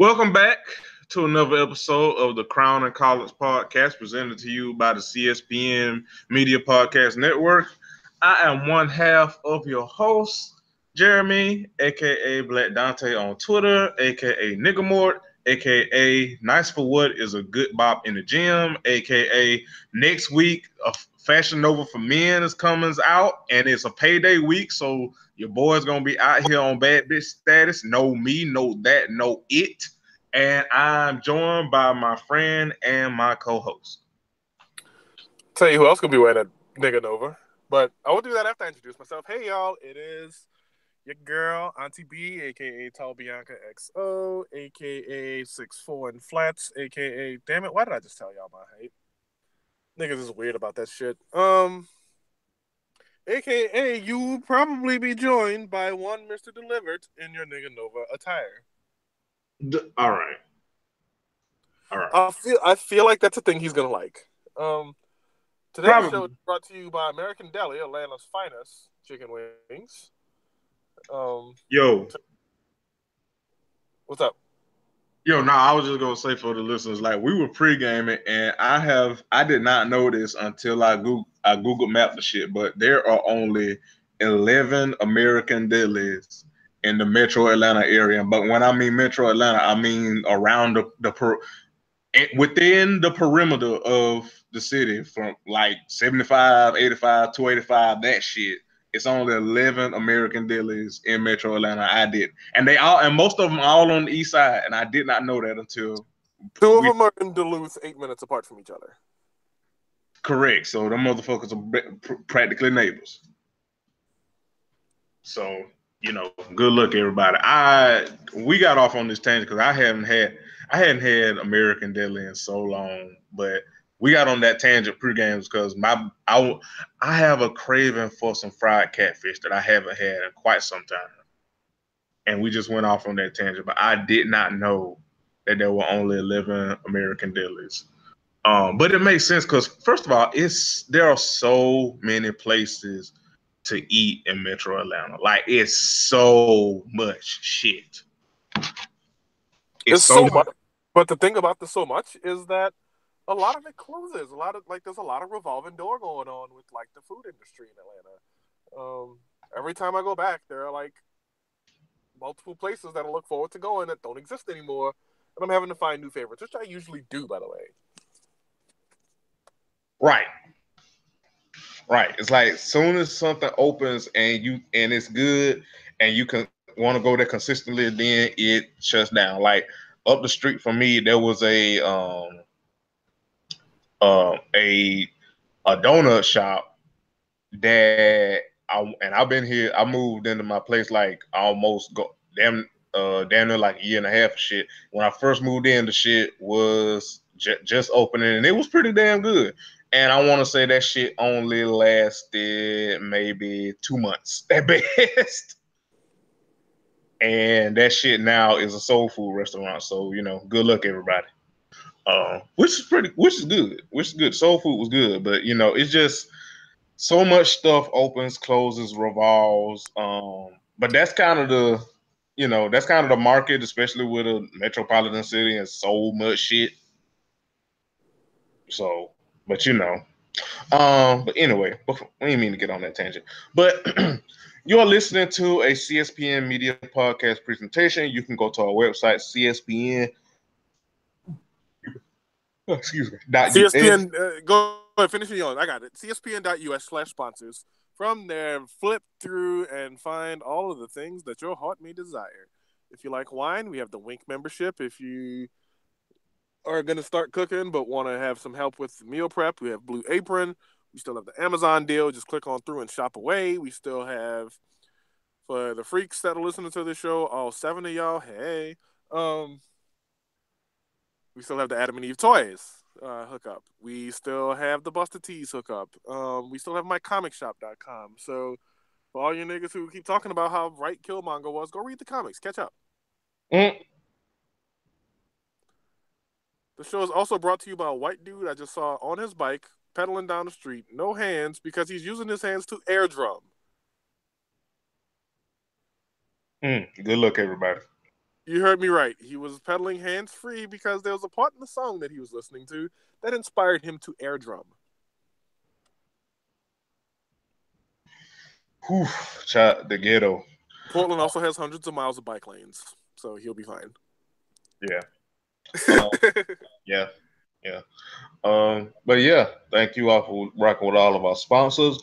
Welcome back to another episode of the Crown and College Podcast presented to you by the CSPN Media Podcast Network. I am one half of your host, Jeremy, aka Black Dante on Twitter, aka Niggamort, aka Nice for What is a Good Bop in the Gym, aka next week a Fashion Nova for Men is coming out, and it's a payday week, so your boy's gonna be out here on bad bitch status. Know me, know that, know it. And I'm joined by my friend and my co-host. Tell you who else gonna be wearing a nigga Nova. But I will do that after I introduce myself. Hey y'all, it is your girl, Auntie B, aka Tall Bianca XO, aka 6'4" and flats, aka damn it, why did I just tell y'all my height? Niggas is weird about that shit. AKA you will probably be joined by one Mr. Delivered in your nigga Nova attire. All right. I feel like that's a thing he's gonna like. Today's show is brought to you by American Deli, Atlanta's finest chicken wings. Yo. What's up? Yo, I was just gonna say for the listeners, like we were pre-gaming, and I did not know this until I Google mapped the shit, but there are only 11 American delis in the Metro Atlanta area. But when I mean Metro Atlanta, I mean around within the perimeter of the city, from like 75, 85, 285, that shit. It's only 11 American delis in Metro Atlanta. I did, and most of them all on the east side, and I did not know that until two of them are in Duluth, 8 minutes apart from each other. Correct. So them motherfuckers are practically neighbors. So good luck, everybody. We got off on this tangent because I hadn't had American Deli in so long, but we got on that tangent pre-games because I have a craving for some fried catfish that I haven't had in quite some time, and we just went off on that tangent. But I did not know that there were only 11 American delis. But it makes sense because first of all, there are so many places to eat in Metro Atlanta. Like it's so much shit. It's so much. But the thing about the so much is that a lot of it closes. There's a lot of revolving door going on with like the food industry in Atlanta. Every time I go back, there are like multiple places that I look forward to going that don't exist anymore, and I'm having to find new favorites, which I usually do, by the way. Right. It's like as soon as something opens and it's good and you can want to go there consistently, then it shuts down. Like up the street from me, there was a donut shop that I've been here. I moved into my place like almost damn near like a year and a half of shit. When I first moved in, the shit was just opening and it was pretty damn good. And I want to say that shit only lasted maybe 2 months at best. And that shit now is a soul food restaurant. So, good luck, everybody. Which is good. Soul food was good, but it's just so much stuff opens, closes, revolves. But that's kind of the market, especially with a metropolitan city and so much shit. So, but but anyway, we didn't mean to get on that tangent. But you're listening to a CSPN Media Podcast presentation. You can go to our website, CSPN. Excuse me. CSPN, go ahead, finish it on. I got it. CSPN.us/sponsors. From there, flip through and find all of the things that your heart may desire. If you like wine, we have the Wink membership. If you are going to start cooking but want to have some help with meal prep, we have Blue Apron. We still have the Amazon deal. Just click on through and shop away. We still have, for the freaks that are listening to the show, all 7 of y'all, hey. We still have the Adam and Eve Toys hookup. We still have the Busted Tees hookup. We still have mycomicshop.com. So for all you niggas who keep talking about how right Killmonger was, go read the comics. Catch up. The show is also brought to you by a white dude I just saw on his bike pedaling down the street. No hands because he's using his hands to air drum. Good luck, everybody. You heard me right. He was pedaling hands-free because there was a part in the song that he was listening to that inspired him to air drum. Whew, child, the ghetto. Portland also has hundreds of miles of bike lanes, so he'll be fine. Yeah. Yeah. Yeah. But yeah, thank you all for rocking with all of our sponsors.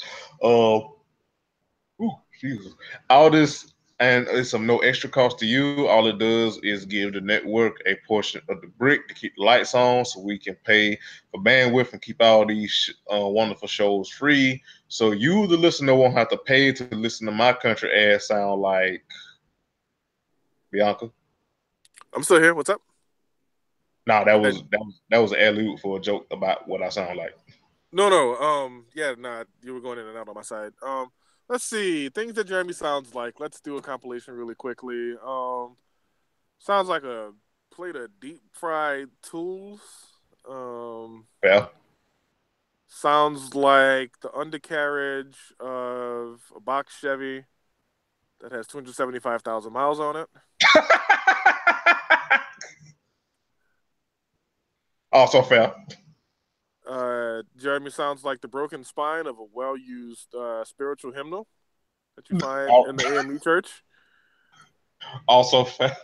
Jesus. All this, and it's of no extra cost to you. All it does is give the network a portion of the brick to keep the lights on so we can pay for bandwidth and keep all these wonderful shows free. So you, the listener, won't have to pay to listen to my country ass sound like Bianca. I'm still here. What's up? Nah, that was an alley for a joke about what I sound like. No. Yeah, nah. You were going in and out on my side. Let's see things that Jeremy sounds like. Let's do a compilation really quickly. Sounds like a plate of deep fried tools. Yeah. Sounds like the undercarriage of a box Chevy that has 275,000 miles on it. Also fair. Jeremy sounds like the broken spine of a well-used spiritual hymnal that you find in the AME church. Also fair.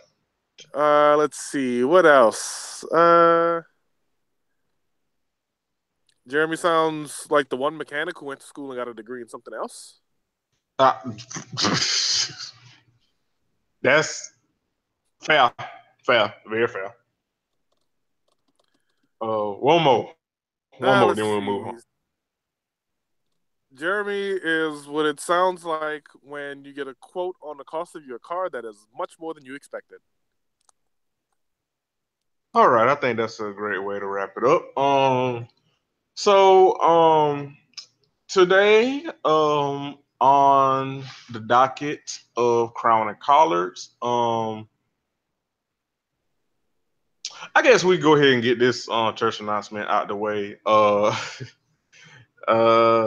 Let's see. What else? Jeremy sounds like the one mechanic who went to school and got a degree in something else. That's fair. Fair. Very fair. One more. One more, then we'll move on. Jeremy is what it sounds like when you get a quote on the cost of your car that is much more than you expected. All right, I think that's a great way to wrap it up. So today, on the docket of Crown and Collards, I guess we go ahead and get this church announcement out the way.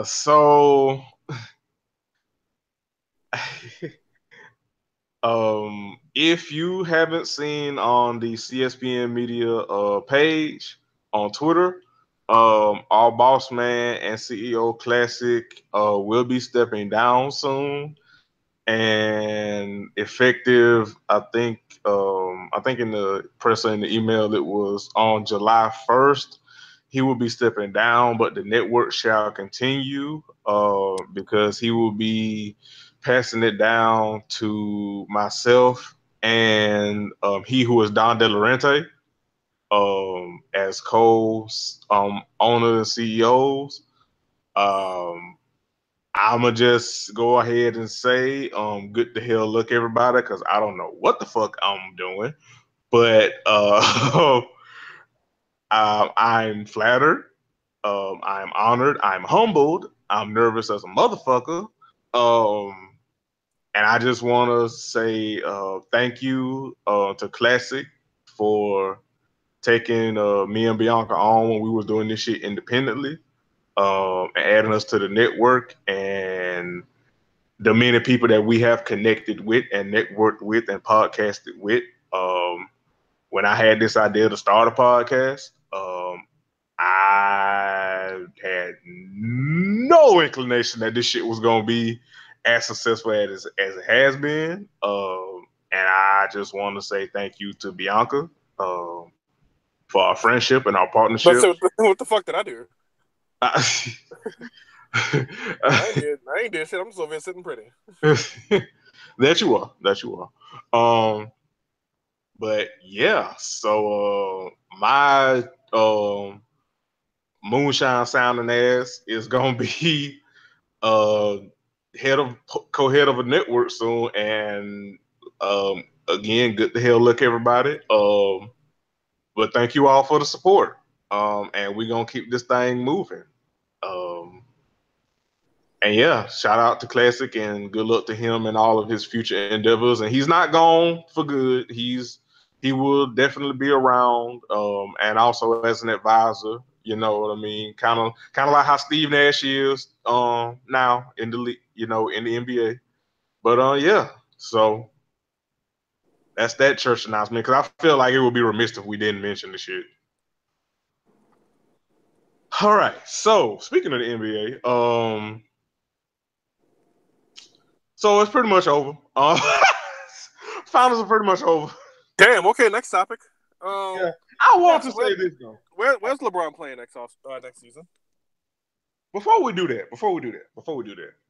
So if you haven't seen on the CSPN Media page on Twitter, our boss man and CEO Classic will be stepping down soon, and effective, I think in the press in the email it was on July 1st. He will be stepping down, but the network shall continue because he will be passing it down to myself and he who is Don De Laurenti as co-owner and CEOs. I'ma just go ahead and say, good to hell look everybody, because I don't know what the fuck I'm doing, but I'm flattered, I'm honored, I'm humbled, I'm nervous as a motherfucker, and I just want to say thank you to Classic for taking me and Bianca on when we were doing this shit independently, and adding us to the network, and the many people that we have connected with and networked with and podcasted with. When I had this idea to start a podcast, I had no inclination that this shit was going to be as successful as it has been. And I just want to say thank you to Bianca for our friendship and our partnership. What the fuck did I do? I ain't did shit. I'm just over here sitting pretty. That you are. But yeah, so my moonshine sounding ass is gonna be co-head of a network soon, and again, good to hell look everybody. But thank you all for the support. And we're gonna keep this thing moving. And yeah, shout out to Classic and good luck to him and all of his future endeavors. And he's not gone for good. He will definitely be around, and also as an advisor. You know what I mean? Kind of like how Steve Nash is now in the league, in the NBA. But yeah, so That's that church announcement because I feel like it would be remiss if we didn't mention the shit. All right. So speaking of the NBA, so it's pretty much over. Finals are pretty much over. Damn. Okay. Next topic. Yeah. I want to so say this though. Where's LeBron playing next season? Before we do that.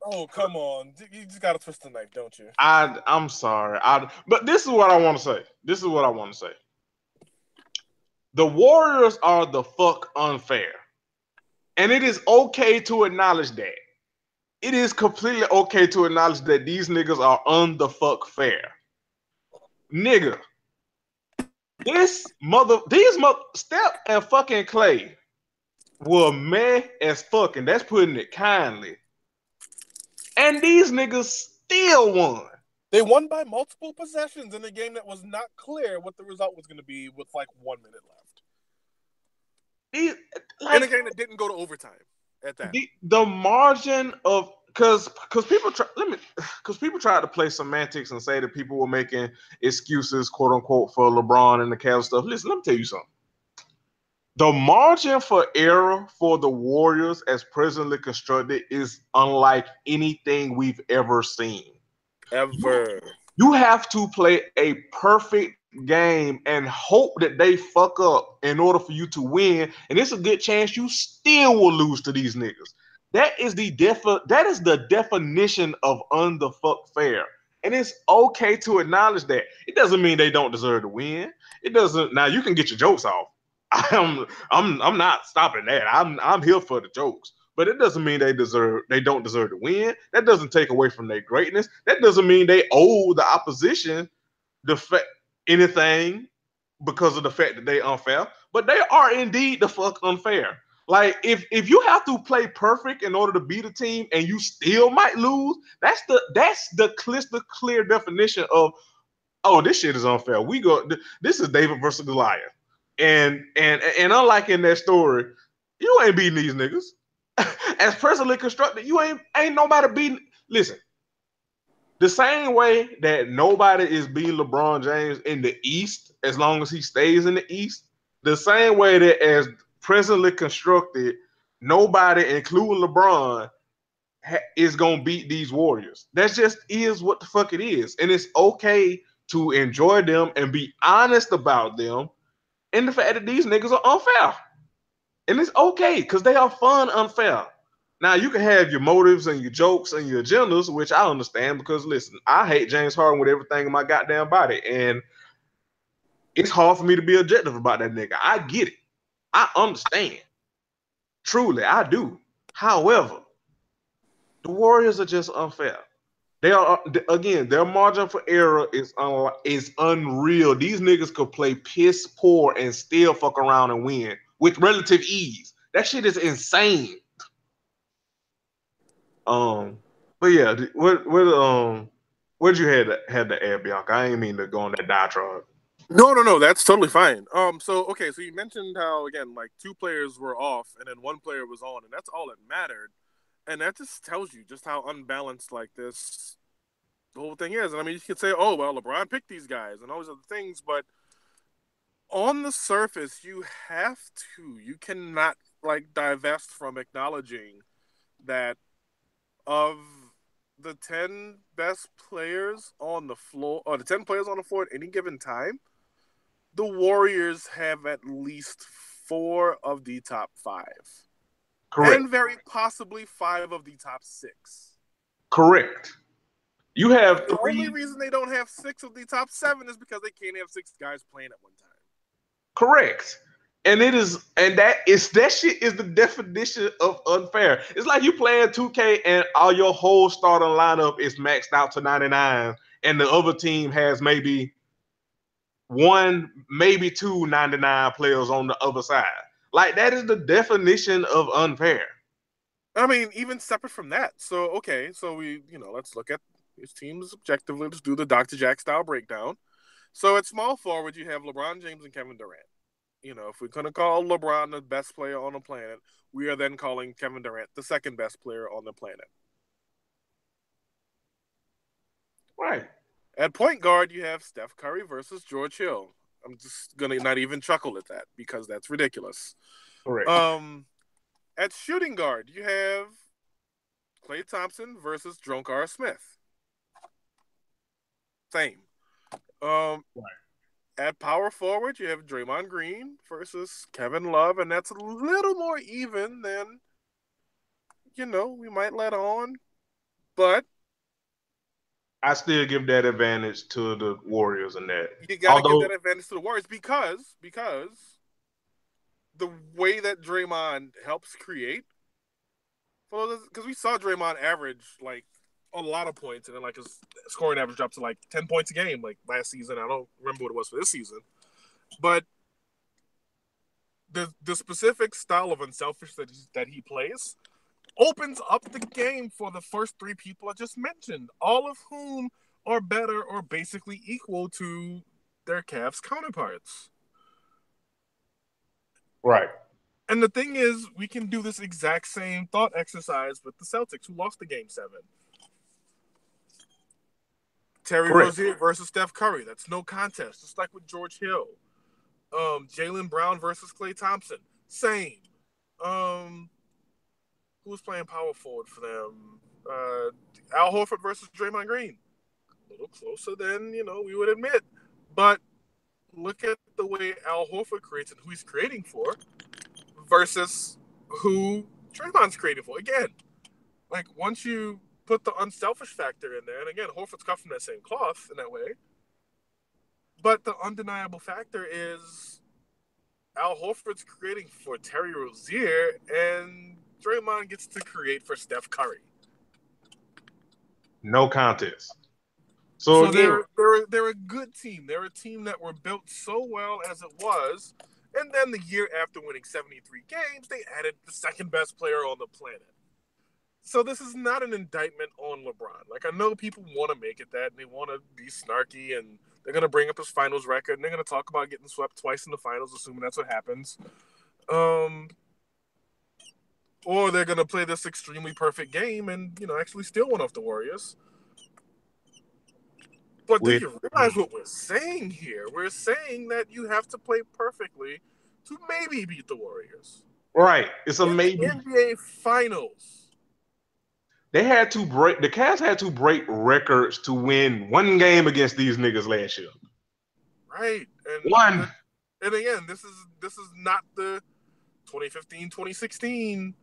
Oh, come on. You just got to twist the knife, don't you? I'm sorry. But this is what I want to say. The Warriors are the fuck unfair. And it is okay to acknowledge that. It is completely okay to acknowledge that these niggas are the fuck fair. Nigga. These Steph and fucking Clay were meh as fuck, and that's putting it kindly. And these niggas still won. They won by multiple possessions in a game that was not clear what the result was going to be with like 1 minute left. In a game that didn't go to overtime at that. The margin of because people tried to play semantics and say that people were making excuses, quote unquote, for LeBron and the Cavs stuff. Listen, let me tell you something. The margin for error for the Warriors as presently constructed is unlike anything we've ever seen. Ever. You have to play a perfect game and hope that they fuck up in order for you to win. And it's a good chance you still will lose to these niggas. That is the definition of the fuck fair. And it's okay to acknowledge that. It doesn't mean they don't deserve to win. It doesn't. Now you can get your jokes off. I'm not stopping that. I'm here for the jokes. But it doesn't mean they don't deserve to win. That doesn't take away from their greatness. That doesn't mean they owe the opposition anything because of the fact that they unfair. But they are indeed the fuck unfair. Like if you have to play perfect in order to beat a team and you still might lose, that's the crystal clear definition of, oh, this shit is unfair. This is David versus Goliath. And unlike in that story, you ain't beating these niggas. As presently constructed, you ain't nobody beating. Listen, the same way that nobody is beating LeBron James in the East as long as he stays in the East, the same way that as presently constructed, nobody, including LeBron, is gonna beat these Warriors. That just is what the fuck it is, and it's okay to enjoy them and be honest about them, and the fact that these niggas are unfair. And it's okay because they are fun unfair. Now you can have your motives and your jokes and your agendas, which I understand because listen, I hate James Harden with everything in my goddamn body, and it's hard for me to be objective about that nigga. I get it. I understand. Truly, I do. However, the Warriors are just unfair. They are, again, their margin for error is unreal. These niggas could play piss poor and still fuck around and win with relative ease. That shit is insane. But yeah, where'd you had to add, Bianca? I ain't mean to go on that diatribe. No, that's totally fine. So you mentioned how again, like 2 players were off and then 1 player was on, and that's all that mattered. And that just tells you just how unbalanced like the whole thing is. And I mean, you could say, oh well, LeBron picked these guys and all these other things, but on the surface, you cannot like divest from acknowledging that of the 10 best players on the floor, or the 10 players on the floor at any given time, the Warriors have at least 4 of the top 5. Correct. And very possibly 5 of the top 6. Correct. You have the only reason they don't have 6 of the top 7 is because they can't have 6 guys playing at one time. Correct. And that shit is the definition of unfair. It's like you playing 2K and all your whole starting lineup is maxed out to 99, and the other team has maybe 1, maybe 2 99 players on the other side. Like, that is the definition of unfair. I mean, even separate from that. So we, let's look at these teams objectively. Let's do the Dr. Jack style breakdown. So at small forward, you have LeBron James and Kevin Durant. If we're going to call LeBron the best player on the planet, we are then calling Kevin Durant the second best player on the planet. Right. At point guard, you have Steph Curry versus George Hill. I'm just gonna not even chuckle at that because that's ridiculous. Correct. At shooting guard, you have Klay Thompson versus Jonkar Smith. Same. Right. At power forward, you have Draymond Green versus Kevin Love, and that's a little more even than we might let on. But I still give that advantage to the Warriors in that. you got to give that advantage to the Warriors because the way that Draymond helps create, because we saw Draymond average like a lot of points, and then like his scoring average dropped to like 10 points a game like last season. I don't remember what it was for this season, but the specific style of unselfish that he plays opens up the game for the first three people I just mentioned, all of whom are better or basically equal to their Cavs counterparts. Right. And the thing is, we can do this exact same thought exercise with the Celtics, who lost the Game 7. Terry Rozier versus Steph Curry. That's no contest. Just like with George Hill. Jaylen Brown versus Klay Thompson. Same. Who was playing power forward for them? Al Horford versus Draymond Green. A little closer than, we would admit. But look at the way Al Horford creates and who he's creating for versus who Draymond's creating for. Again, like once you put the unselfish factor in there, and again, Horford's cut from that same cloth in that way. But the undeniable factor is Al Horford's creating for Terry Rozier, and Draymond gets to create for Steph Curry. No contest. So again, they're a good team. They're a team that were built so well as it was, and then the year after winning 73 games, they added the second best player on the planet. So this is not an indictment on LeBron. Like, I know people want to make it that, and they want to be snarky, and they're going to bring up his finals record, and they're going to talk about getting swept twice in the finals, assuming that's what happens. Or they're going to play this extremely perfect game and, actually steal one off the Warriors. But do you realize what we're saying here? We're saying that you have to play perfectly to maybe beat the Warriors. Right. It's a maybe. The NBA Finals. The Cavs had to break records to win one game against these niggas last year. Right. And one. And again, this is not the 2015-2016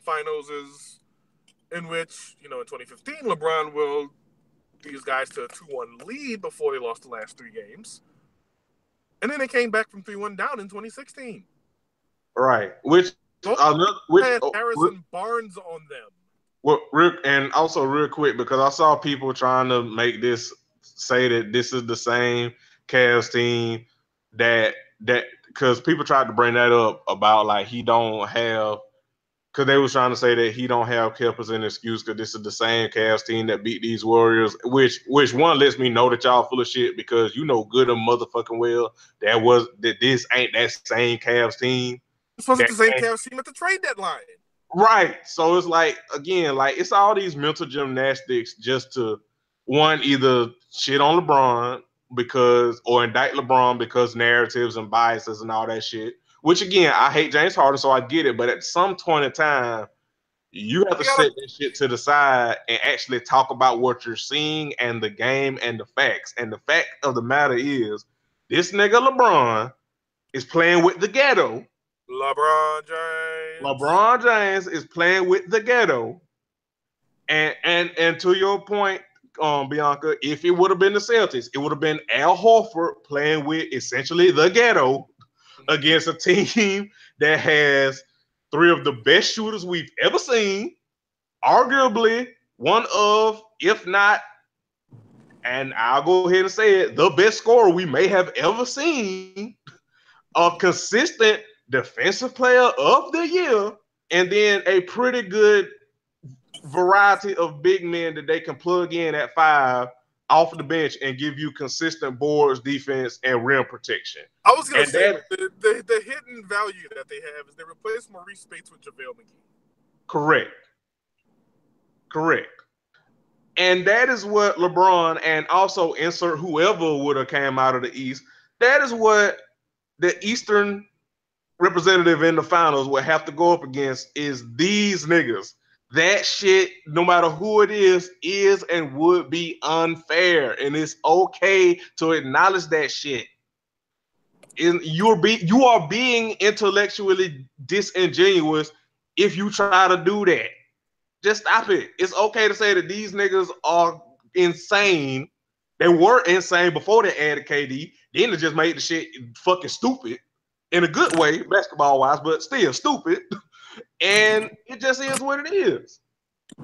finals is in which, in 2015, LeBron willed these guys to a 2-1 lead before they lost the last three games. And then they came back from 3-1 down in 2016. Right. Which had Harrison Barnes on them. Well, and also real quick, because I saw people trying to make this say that this is the same Cavs team that because people tried to bring that up about like he don't have, because they was trying to say that he don't have Kemp as an excuse because this is the same Cavs team that beat these Warriors, which one lets me know that y'all full of shit because you know good and motherfucking well that this ain't that same Cavs team. This wasn't the same Cavs team at the trade deadline. Right. So it's like, again, like it's all these mental gymnastics just to either shit on LeBron or indict LeBron because narratives and biases and all that shit. Which again, I hate James Harden, so I get it. But at some point in time, you have to set that shit to the side and actually talk about what you're seeing and the game and the facts. And the fact of the matter is, this nigga LeBron is playing with the ghetto. LeBron James is playing with the ghetto. And to your point, Bianca, if it would have been the Celtics, it would have been Al Horford playing with essentially the ghetto against a team that has three of the best shooters we've ever seen, arguably one of, if not, and I'll go ahead and say it, the best scorer we may have ever seen, a consistent defensive player of the year, and then a pretty good variety of big men that they can plug in at 5 off the bench and give you consistent boards, defense, and rim protection. I was going to say, the hidden value that they have is they replace Maurice Bates with JaVale McGee. Correct. And that is what LeBron and also insert whoever would have came out of the East. That is what the Eastern representative in the finals will have to go up against is these niggas. That shit, no matter who it is and would be unfair. And it's okay to acknowledge that shit. You are being intellectually disingenuous if you try to do that. Just stop it. It's okay to say that these niggas are insane. They were insane before they added KD. Then they just made the shit fucking stupid in a good way, basketball wise, but still stupid. And it just is what it is.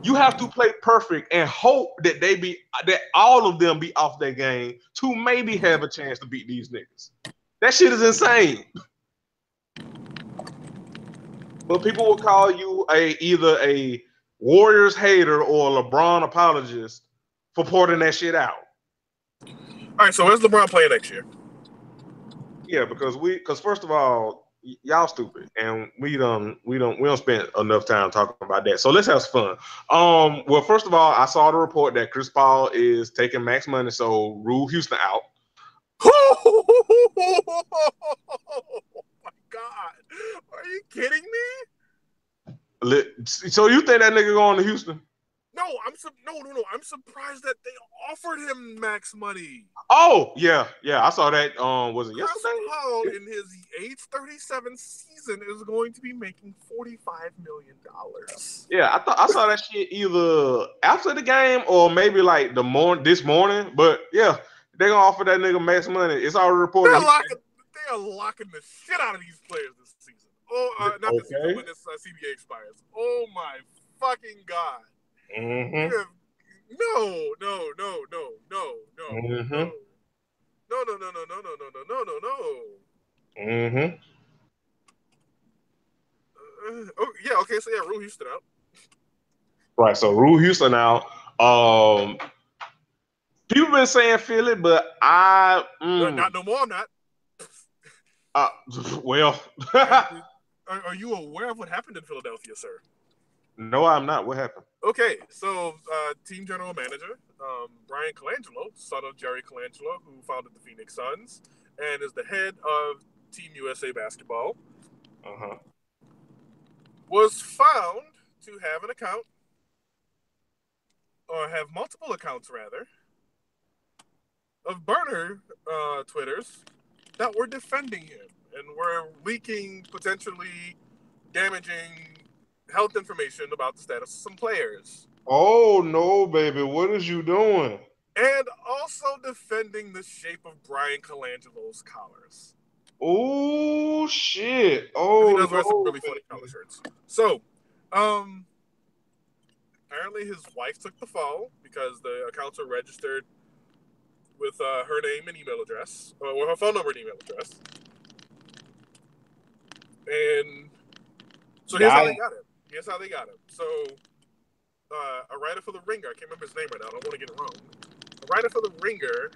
You have to play perfect and hope that that all of them be off their game to maybe have a chance to beat these niggas. That shit is insane. But people will call you either a Warriors hater or a LeBron apologist for pointing that shit out. All right, so where's LeBron playing next year? Yeah, because first of all, y'all stupid, and we don't spend enough time talking about that. So let's have some fun. Well, first of all, I saw the report that Chris Paul is taking max money, so rule Houston out. Oh my God, are you kidding me? So you think that nigga going to Houston? No, I'm surprised that they offered him max money. Oh yeah, I saw that. Was it yesterday? Chris Paul in his age 37 season is going to be making $45 million. Yeah, I saw that shit either after the game or maybe like this morning. But yeah, they're gonna offer that nigga max money. It's already reported. They are locking the shit out of these players this season. Not this season, when this CBA expires. Oh my fucking God. Mm-hmm. No. Mm-hmm. No. Mm-hmm. Okay, so yeah, rule Houston out. Right, so rule Houston out. People been saying Philly, but Not no more, I'm not. Well. Are you aware of what happened in Philadelphia, sir? No, I'm not. What happened? Okay, so team general manager Bryan Colangelo, son of Jerry Colangelo, who founded the Phoenix Suns and is the head of Team USA basketball, was found to have an account, or have multiple accounts rather, of burner Twitters that were defending him and were leaking potentially damaging health information about the status of some players. Oh no, baby! What is you doing? And also defending the shape of Bryan Colangelo's collars. Oh shit! Oh, he does wear some really funny collar shirts. So, apparently his wife took the fall because the accounts are registered with her name and email address, or her phone number and email address. And so here's how they got it. So, a writer for The Ringer, I can't remember his name right now, I don't want to get it wrong. A writer for The Ringer,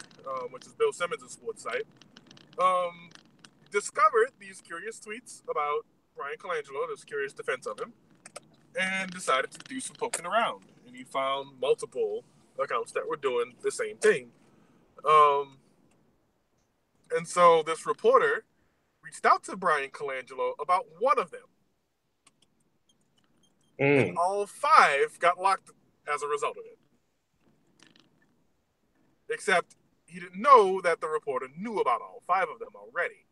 which is Bill Simmons' sports site, discovered these curious tweets about Bryan Colangelo, this curious defense of him, and decided to do some poking around. And he found multiple accounts that were doing the same thing. And so this reporter reached out to Bryan Colangelo about one of them. And all 5 got locked as a result of it. Except he didn't know that the reporter knew about all 5 of them already.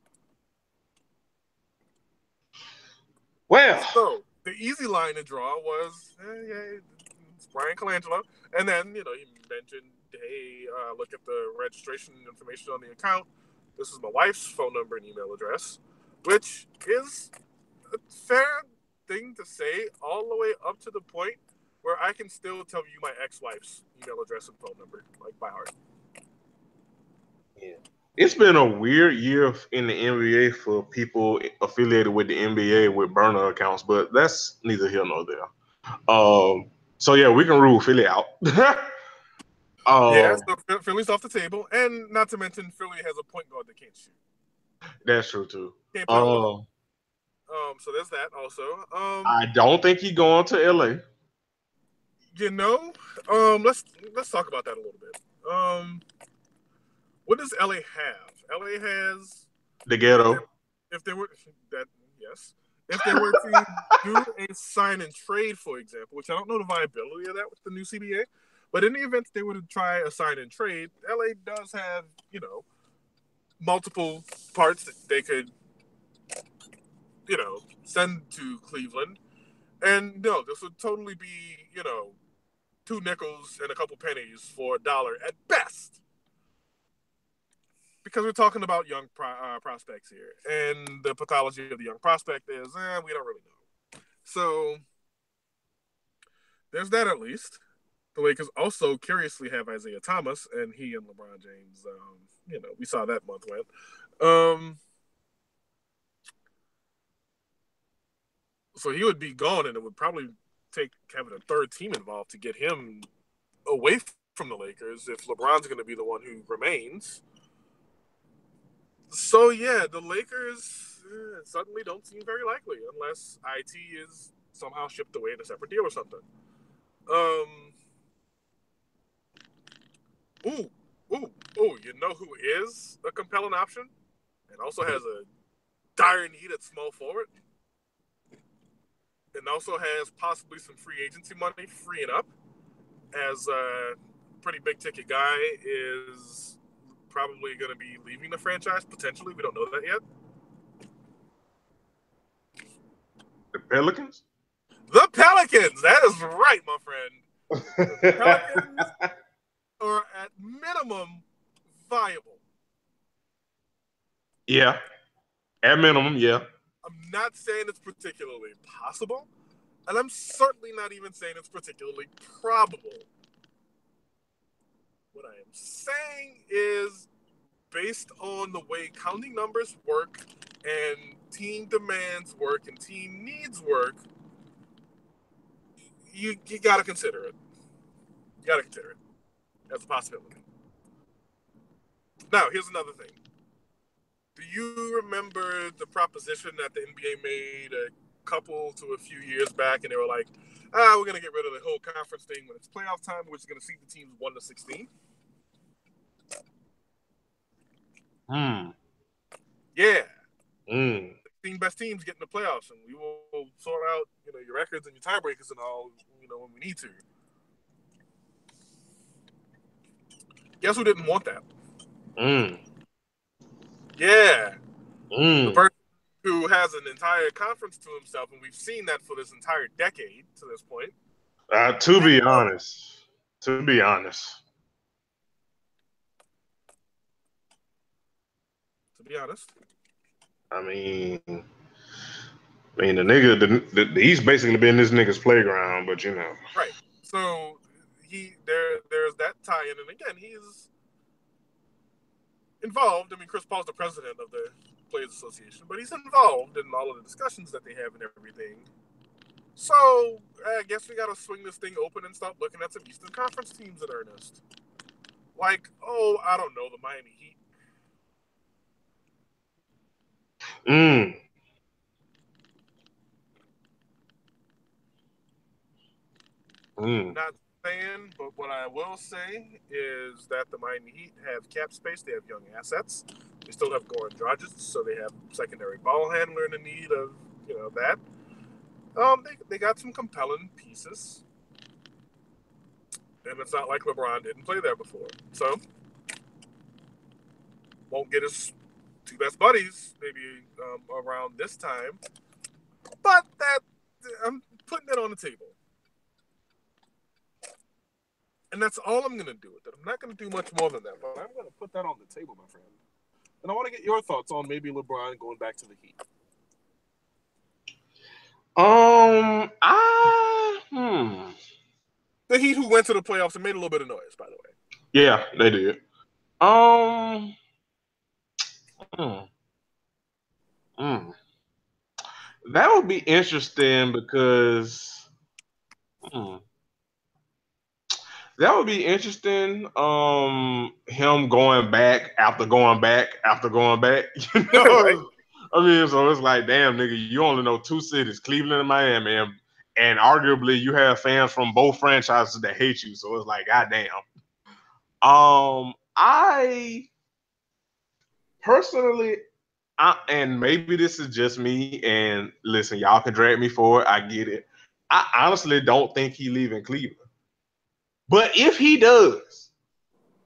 Well, so the easy line to draw was, it's Bryan Colangelo. And then, he mentioned, hey, look at the registration information on the account. This is my wife's phone number and email address, which is a fair thing to say all the way up to the point where I can still tell you my ex-wife's email address and phone number, like by heart. Yeah. It's been a weird year in the NBA for people affiliated with the NBA with burner accounts, but that's neither here nor there. So yeah, we can rule Philly out. So Philly's off the table, and not to mention Philly has a point guard that can't shoot. That's true too. So there's that also. I don't think he's going to LA. let's talk about that a little bit. What does LA have? LA has The ghetto. If they were that yes, if they were to do a sign and trade, for example, which I don't know the viability of that with the new CBA, but in the event they were to try a sign and trade, LA does have multiple parts that they could send to Cleveland, and no, this would totally be 2 nickels and a couple pennies for $1 at best. Because we're talking about young prospects here, and the pathology of the young prospect is we don't really know. So there's that at least. The Lakers also curiously have Isaiah Thomas, and he and LeBron James, we saw that month went. So he would be gone, and it would probably take having a third team involved to get him away from the Lakers if LeBron's going to be the one who remains. So yeah, the Lakers suddenly don't seem very likely unless IT is somehow shipped away in a separate deal or something. You know who is a compelling option and also has a dire need at small forward and also has possibly some free agency money freeing up as a pretty big ticket guy is probably going to be leaving the franchise, potentially. We don't know that yet. The Pelicans? The Pelicans! That is right, my friend. The Pelicans are at minimum viable. Yeah. At minimum, yeah. I'm not saying it's particularly possible, and I'm certainly not even saying it's particularly probable. What I am saying is, based on the way counting numbers work and team demands work and team needs work, you got to consider it. You got to consider it as a possibility. Now, here's another thing. Do you remember the proposition that the NBA made a couple to a few years back, and they were like, we're going to get rid of the whole conference thing when it's playoff time, which is going to seed the teams 1 to 16? Yeah. 16 best teams get in the playoffs, and we will sort out, your records and your tiebreakers and all, when we need to. Guess who didn't want that? Yeah. The person who has an entire conference to himself, and we've seen that for this entire decade to this point. To be honest. I mean, the nigga, he's basically been this nigga's playground, but Right. So there's that tie-in, and again, he's involved. I mean, Chris Paul's the president of the Players Association, but he's involved in all of the discussions that they have and everything. So I guess we got to swing this thing open and start looking at some Eastern Conference teams in earnest. Like, I don't know, the Miami Heat. Not saying, but what I will say is that the Miami Heat have cap space. They have young assets. They still have Goran Dragic, so they have secondary ball handler in the need of that. They got some compelling pieces, and it's not like LeBron didn't play there before. So won't get his 2 best buddies maybe around this time, but that I'm putting it on the table. And that's all I'm going to do with it. I'm not going to do much more than that, but I'm going to put that on the table, my friend. And I want to get your thoughts on maybe LeBron going back to the Heat. The Heat who went to the playoffs and made a little bit of noise, by the way. Yeah, they did. That would be interesting because that would be interesting. Him going back after going back. Right. I mean, so it's like, damn, nigga, you only know 2 cities, Cleveland and Miami, and arguably you have fans from both franchises that hate you. So it's like, goddamn. I personally, and maybe this is just me. And listen, y'all can drag me for it. I get it. I honestly don't think he leaving Cleveland. But if he does,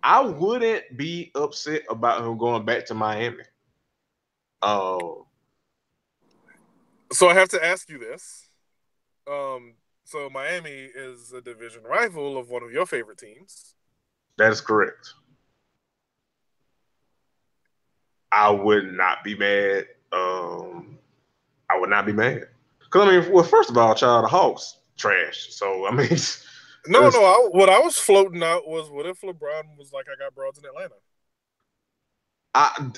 I wouldn't be upset about him going back to Miami. Oh, So I have to ask you this. So Miami is a division rival of one of your favorite teams. that is correct. I would not be mad. I would not be mad. Because, I mean, well, first of all, child, the Hawks trash. So, I mean, No, no. What I was floating out was, what if LeBron was like, "I got broads in Atlanta"?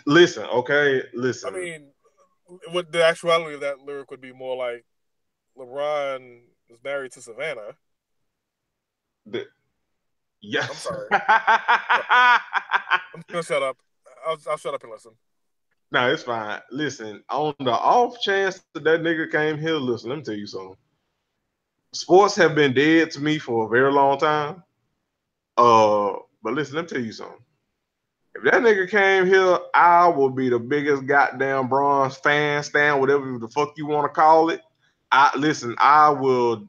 Listen, okay, I listen. mean, what the actuality of that lyric would be more like, LeBron is married to Savannah. Yeah. I'm sorry. I'm gonna shut up. I'll shut up and listen. No, it's fine. Listen, on the off chance that nigga came here, listen, let me tell you something. Sports have been dead to me for a very long time. But listen, let me tell you something. If that nigga came here, I will be the biggest goddamn Bronze fan stand, whatever the fuck you want to call it. I will.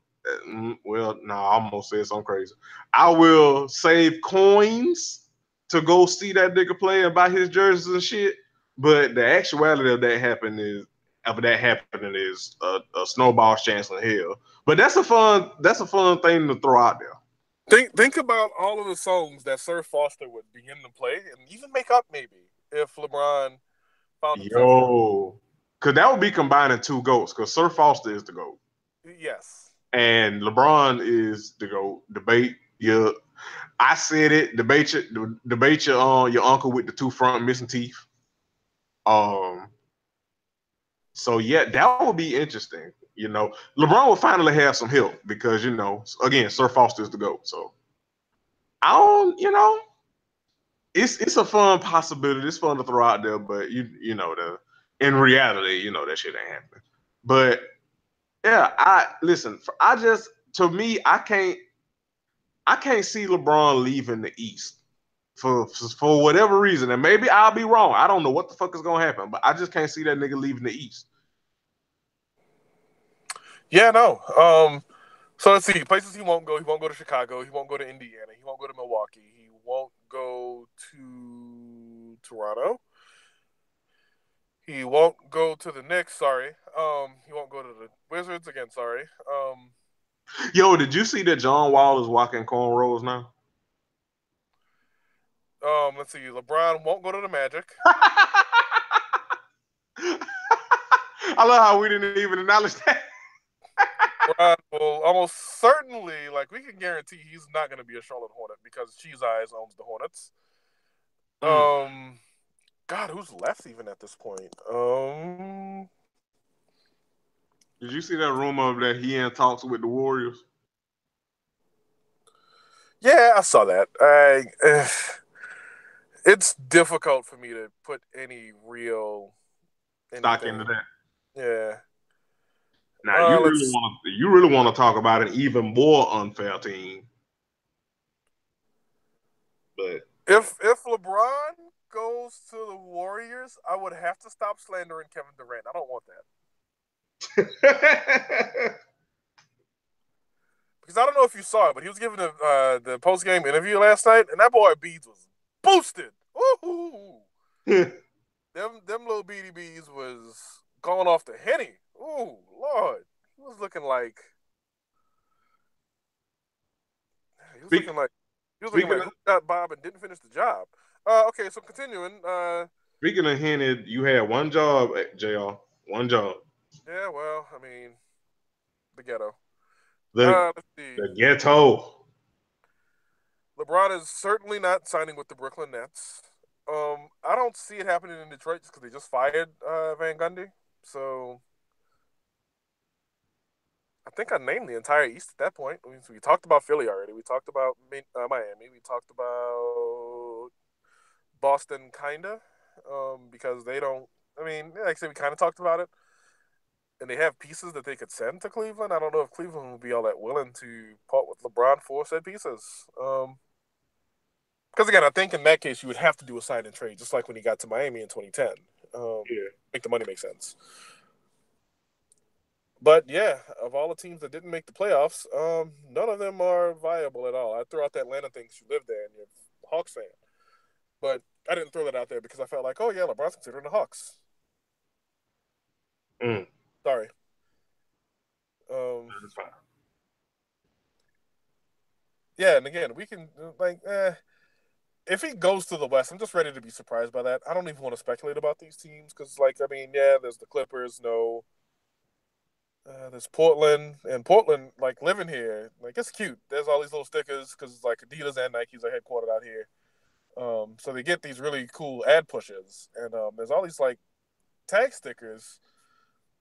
Well, no, I'm gonna say something crazy. I will save coins to go see that nigga play and buy his jerseys and shit. But the actuality of that happening is a snowball's chance in hell. But that's a fun thing to throw out there. Think about all of the songs that Sir Foster would begin to play and even make up maybe if LeBron found himself here. Yo, because that would be combining two goats. Because Sir Foster is the goat, Yes. and LeBron is the goat. Debate your, I said it. Debate your uncle with the two front missing teeth. Um, so yeah, that would be interesting. LeBron will finally have some help because again, Sir Foster is the goat. So I don't, it's a fun possibility. It's fun to throw out there, but in reality, that shit ain't happening. But yeah, I listen. I just to me, I can't see LeBron leaving the East for whatever reason, and maybe I'll be wrong. I don't know what the fuck is gonna happen, but I just can't see that nigga leaving the East. Yeah, no. So let's see. Places he won't go. He won't go to Chicago. He won't go to Indiana. He won't go to Milwaukee. He won't go to Toronto. He won't go to the Knicks. Sorry. He won't go to the Wizards again. Sorry. Yo, did you see that John Wall is walking cornrows now? Let's see. LeBron won't go to the Magic. I love how we didn't even acknowledge that. LeBron will almost certainly, like, we can guarantee he's not going to be a Charlotte Hornet because Cheese Eyes owns the Hornets. God, who's left even at this point? Did you see that rumor that he in talks with the Warriors? Yeah, I saw that. It's difficult for me to put any real Stock into that. Yeah. Now you really want to talk about an even more unfair team. But if LeBron goes to the Warriors, I would have to stop slandering Kevin Durant. I don't want that. Because I don't know if you saw it, but he was giving the post game interview last night, and that boy Beads was boosted. Ooh. them little beady bees was going off the henny. Ooh, Lord. He was looking like who got Bob and didn't finish the job. Okay, so continuing. Speaking of henny, you had one job, JR. One job. Yeah, well, I mean, the ghetto. The ghetto. LeBron is certainly not signing with the Brooklyn Nets. I don't see it happening in Detroit just because they just fired Van Gundy. So I think I named the entire East at that point. We talked about Philly already. We talked about Miami. We talked about Boston, kinda, because they don't. I mean, like I said, we kind of talked about it. and they have pieces that they could send to Cleveland. I don't know if Cleveland would be all that willing to part with LeBron for said pieces. Because again, I think in that case you would have to do a sign and trade, just like when he got to Miami in 2010. Make the money make sense. But yeah, of all the teams that didn't make the playoffs, none of them are viable at all. I threw out the Atlanta thing because you live there and you're a Hawks fan. But I didn't throw that out there because I felt like, oh yeah, LeBron's considering the Hawks. Sorry. That's fine. Yeah, and again, we can if he goes to the West, I'm just ready to be surprised by that. I don't even want to speculate about these teams because, there's the Clippers, there's Portland, and Portland, living here, it's cute. There's all these little stickers because Adidas and Nikes are headquartered out here. So they get these really cool ad pushes, and there's all these tag stickers,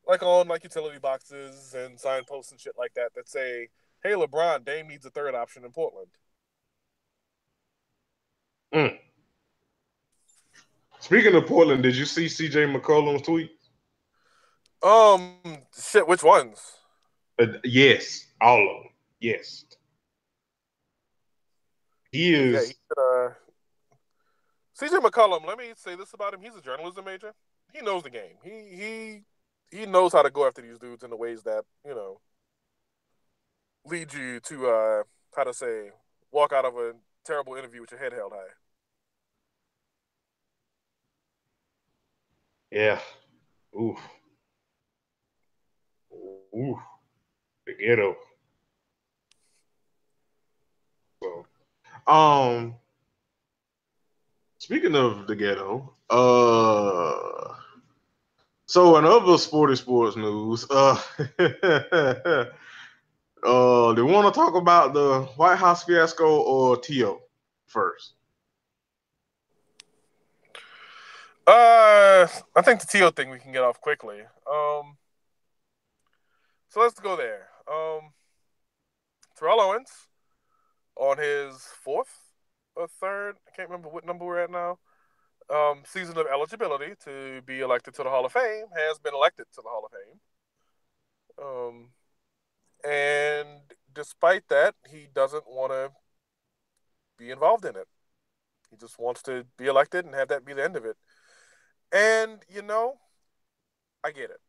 on utility boxes and signposts and shit like that say, "Hey LeBron, Dame needs a third option in Portland." Speaking of Portland, did you see CJ McCollum's tweet? Shit, which ones? Yes, all of them. Yes. He is. Yeah, CJ McCollum, let me say this about him. He's a journalism major. He knows the game. He knows how to go after these dudes in the ways that, lead you to, walk out of a terrible interview with your head held high. Yeah. Oof. The ghetto. So, speaking of the ghetto, so in other sports news, do you want to talk about the White House fiasco or T.O. first? I think the T.O. thing we can get off quickly. So let's go there. Terrell Owens, on his fourth or third, I can't remember what number we're at now, season of eligibility to be elected to the Hall of Fame, has been elected to the Hall of Fame. And despite that, he doesn't want to be involved in it. He just wants to be elected and have that be the end of it. And, I get it.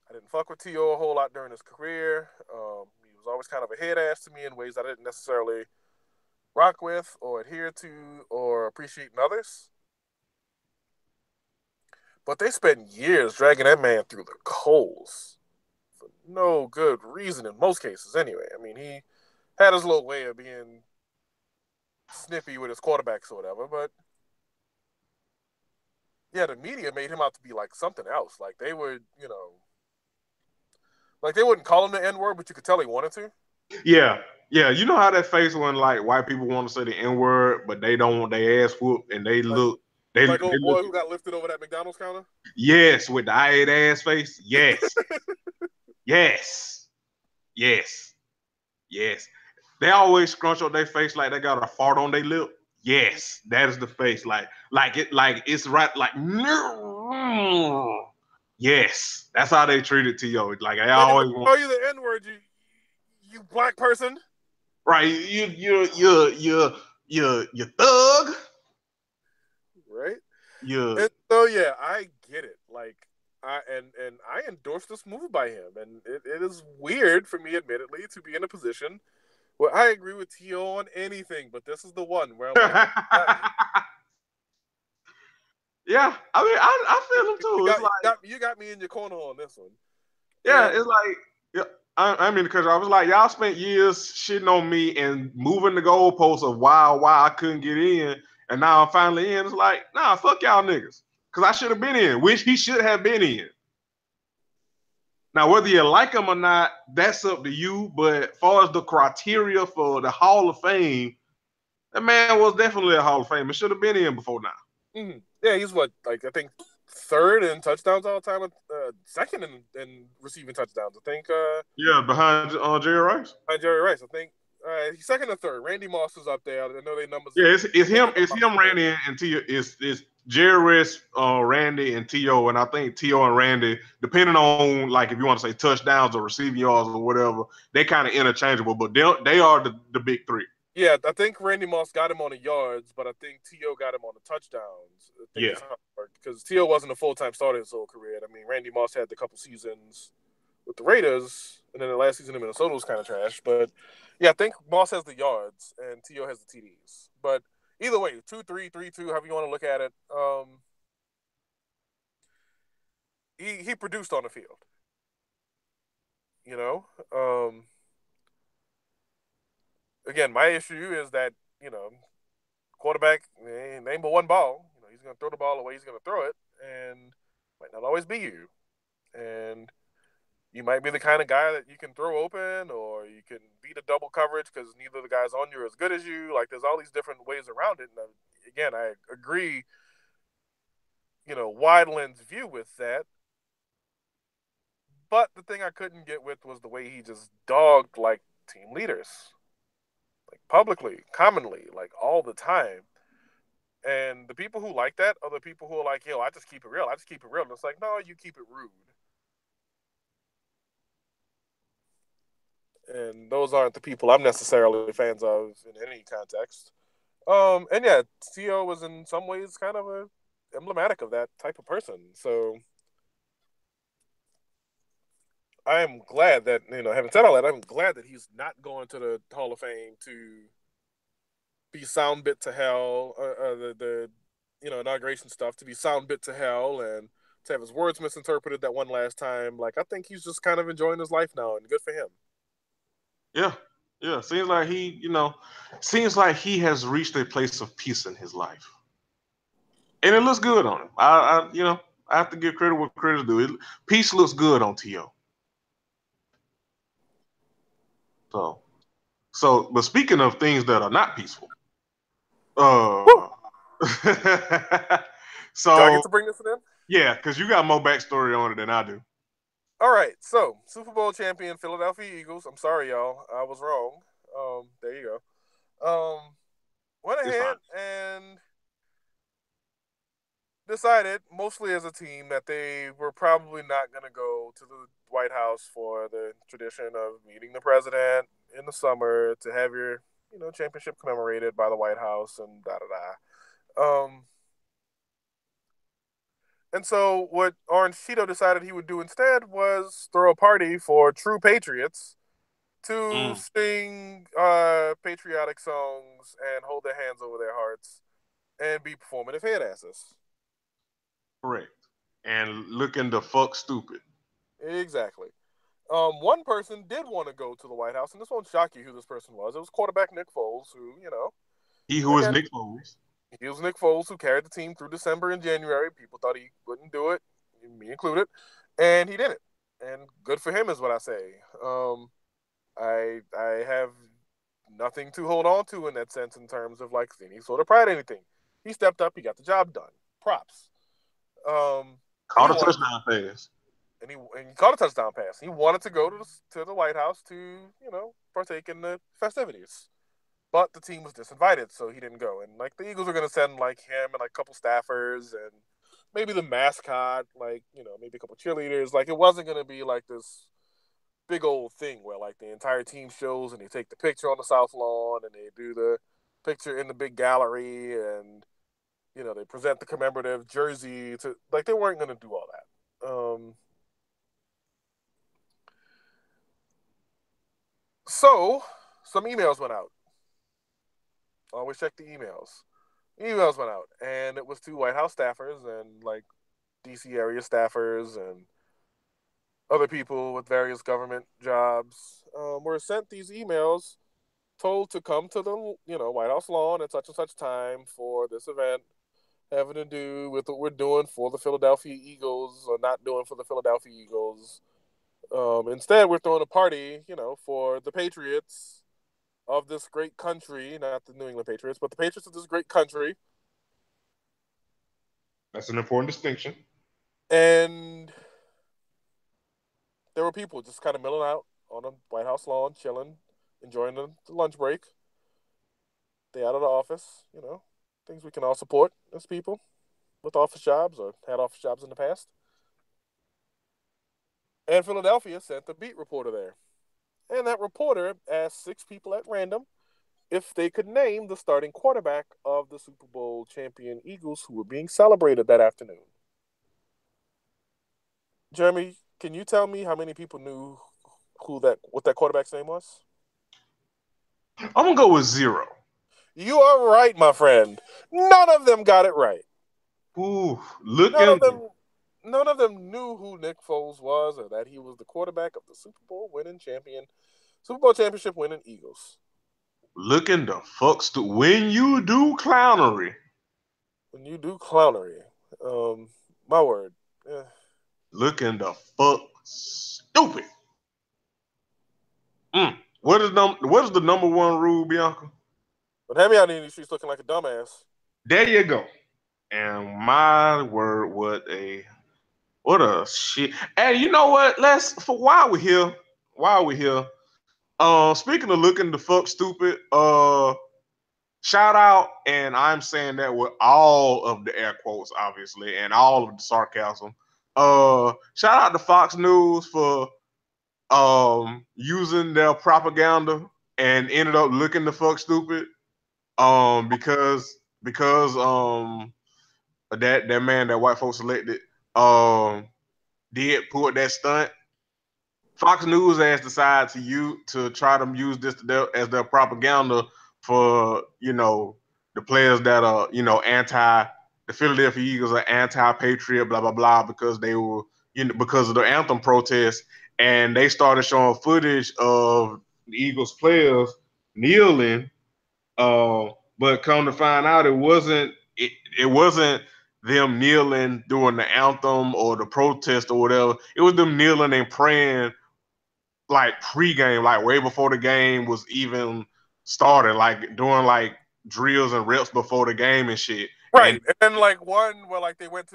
I didn't fuck with T.O. a whole lot during his career. He was always kind of a head ass to me in ways I didn't necessarily rock with or adhere to or appreciate in others. But they spent years dragging that man through the coals for no good reason in most cases anyway. I mean, he had his little way of being snippy with his quarterbacks or whatever, but yeah, the media made him out to be something else. They would, they wouldn't call him the N-word, but you could tell he wanted to. Yeah. You know how that face when white people want to say the N-word, but they don't want their ass whooped, and they look. Old boy who got lifted over that McDonald's counter? Yes, with the I ate ass face. Yes. Yes. They always scrunch up their face like they got a fart on their lip. Yes, that is the face. It's right. No. Yes, that's how they treated T.O. I always call you the N-word, you black person. Right, you thug. Right. Yeah. And so yeah, I get it. I endorse this move by him, and it is weird for me, admittedly, to be in a position where I agree with T.O. on anything, but this is the one where I'm like, yeah, I mean, I feel him too. You got me in your corner on this one. Yeah, it's I mean, because I was y'all spent years shitting on me and moving the goalposts of why I couldn't get in, and now I'm finally in. It's nah, fuck y'all niggas, because I should have been in, which he should have been in. Now, whether you like him or not, that's up to you. But as far as the criteria for the Hall of Fame, that man was definitely a Hall of Fame. It should have been in before now. Mm-hmm. Yeah, he's I think third in touchdowns all time, second in receiving touchdowns. I think. Yeah, behind Jerry Rice. Behind Jerry Rice, I think. He's second or third. Randy Moss is up there. I know their numbers. Yeah, it's him, Randy, and T.O. It's Jerry, Randy, and T.O. And I think T.O. and Randy, depending on like if you want to say touchdowns or receiving yards or whatever, they kind of interchangeable, but they are the big three. Yeah, I think Randy Moss got him on the yards, but I think T.O. got him on the touchdowns. I think Yeah, because T.O. wasn't a full-time starter his whole career. I mean, Randy Moss had the couple seasons with the Raiders, and then the last season in Minnesota was kind of trash. But yeah, I think Moss has the yards and T.O. has the TDs. But either way, 2-3, 3-2, however you want to look at it, he produced on the field. You know, again, my issue is that quarterback name but one ball. He's going to throw the ball away. He's going to throw it, and might not always be you. And you might be the kind of guy that you can throw open, or you can beat a double coverage because neither of the guys on you are as good as you. Like, there's all these different ways around it. And again, I agree. Wide lens view with that. But the thing I couldn't get with was the way he just dogged like team leaders, like publicly, commonly, like all the time. And the people who like that are the people who are like, yo, I just keep it real. I just keep it real. And it's like, no, you keep it rude. And those aren't the people I'm necessarily fans of in any context. And yeah, T.O. was in some ways kind of emblematic of that type of person. So I am glad that, having said all that, I'm glad that he's not going to the Hall of Fame to be sound bit to hell, the inauguration stuff, to be sound bit to hell and to have his words misinterpreted that one last time. Like, I think he's just kind of enjoying his life now, and good for him. yeah, yeah. Seems like he has reached a place of peace in his life, and it looks good on him. I have to give credit where credit's due. Peace looks good on T.O. But speaking of things that are not peaceful, Woo! Do I so get to bring this in? yeah, because you got more backstory on it than I do. All right, so Super Bowl champion Philadelphia Eagles. I'm sorry, y'all, I was wrong. There you go. Went It's fine. ahead and decided, mostly as a team, that they were probably not going to go to the White House for the tradition of meeting the president in the summer to have your, championship commemorated by the White House and da da da. And so what Orange Cheeto decided he would do instead was throw a party for true patriots to sing patriotic songs and hold their hands over their hearts and be performative head asses. Correct. And looking the fuck stupid. Exactly. One person did want to go to the White House, and this won't shock you who this person was. It was quarterback Nick Foles, who, He who is again, Nick Foles. he was Nick Foles, who carried the team through December and January. People thought he wouldn't do it, me included, and he did it. And good for him is what I say. I have nothing to hold on to in that sense in terms of like any sort of pride or anything. He stepped up, he got the job done. Props. Caught a touchdown pass. And he caught a touchdown pass. He wanted to go to the White House to partake in the festivities, but the team was disinvited, so he didn't go. And like the Eagles were going to send like him and like a couple staffers and maybe the mascot, like maybe a couple cheerleaders. Like it wasn't going to be like this big old thing where like the entire team shows and they take the picture on the South Lawn and they do the picture in the big gallery and they present the commemorative jersey to like they weren't going to do all that. So some emails went out. Always check the emails. Emails went out, and it was to White House staffers and like DC area staffers and other people with various government jobs were sent these emails, told to come to the White House lawn at such and such time for this event having to do with what we're doing for the Philadelphia Eagles or not doing for the Philadelphia Eagles. Instead, we're throwing a party, for the Patriots of this great country, not the New England Patriots, but the Patriots of this great country. That's an important distinction. And there were people just kind of milling out on the White House lawn, chilling, enjoying the lunch break. They out of the office, things we can all support as people with office jobs or had office jobs in the past. And Philadelphia sent a beat reporter there. And that reporter asked 6 people at random if they could name the starting quarterback of the Super Bowl champion Eagles who were being celebrated that afternoon. Jeremy, can you tell me how many people knew what that quarterback's name was? I'm gonna go with 0. You are right, my friend. None of them got it right. Ooh, None of them knew who Nick Foles was or that he was the quarterback of the Super Bowl championship winning Eagles. Looking the fuck when you do clownery. When you do clownery, my word. Looking the fuck stupid. What is the number one rule, Bianca? But have me out in these streets looking like a dumbass. There you go. And my word, what a shit. And you know what? While we're here, speaking of looking the fuck stupid, shout out, and I'm saying that with all of the air quotes, obviously, and all of the sarcasm. Shout out to Fox News for using their propaganda and ended up looking the fuck stupid. Because that man that white folks elected did pull that stunt. Fox News has decided to try to use this as their propaganda for the players that are the Philadelphia Eagles are anti-patriot, blah blah blah, because they were because of the anthem protest, and they started showing footage of the Eagles players kneeling. But come to find out, it wasn't them kneeling during the anthem or the protest or whatever. It was them kneeling and praying like pregame, like way before the game was even started, like doing like drills and reps before the game and shit. Right, and like one where like they dropped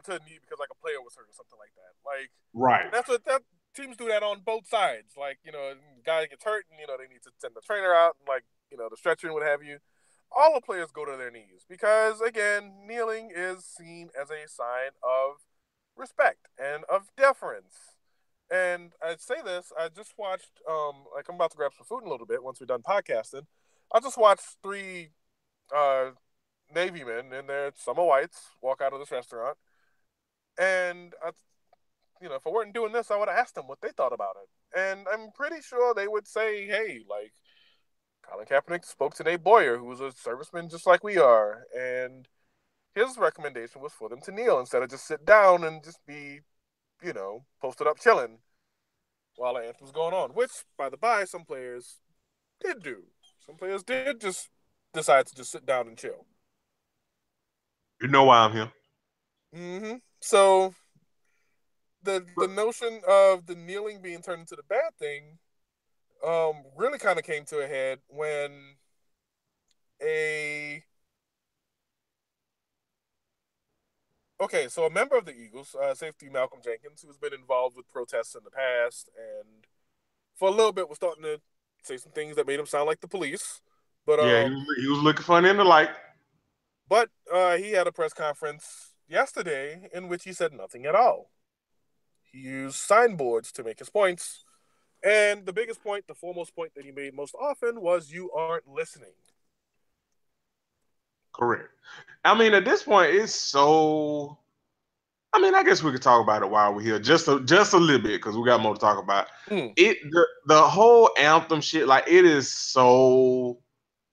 to a knee because like a player was hurt or something like that. Like right, that's what teams do that on both sides. Like the guy gets hurt and they need to send the trainer out and like the stretcher and what have you. All the players go to their knees because again, kneeling is seen as a sign of respect and of deference. And I say this, I just watched like I'm about to grab some food in a little bit once we're done podcasting. I just watched 3 Navy men in their summer whites walk out of this restaurant. And if I weren't doing this, I would have asked them what they thought about it. And I'm pretty sure they would say, hey, like Colin Kaepernick spoke to Nate Boyer, who was a serviceman just like we are. And his recommendation was for them to kneel instead of just sit down and just be, posted up chilling while the anthem's going on. Which, by the by, some players did do. Some players did just decide to just sit down and chill. You know why I'm here. Mm-hmm. So the notion of the kneeling being turned into the bad thing really kind of came to a head when a member of the Eagles, safety Malcolm Jenkins, who's been involved with protests in the past and for a little bit was starting to say some things that made him sound like the police. But yeah, he was looking funny in the light. But he had a press conference yesterday in which he said nothing at all. He used signboards to make his points. And the biggest point, the foremost point that he made most often was you aren't listening. Correct. I mean, at this point, it's so. I mean, I guess we could talk about it while we're here, just a little bit, because we got more to talk about. The whole anthem shit, like it is so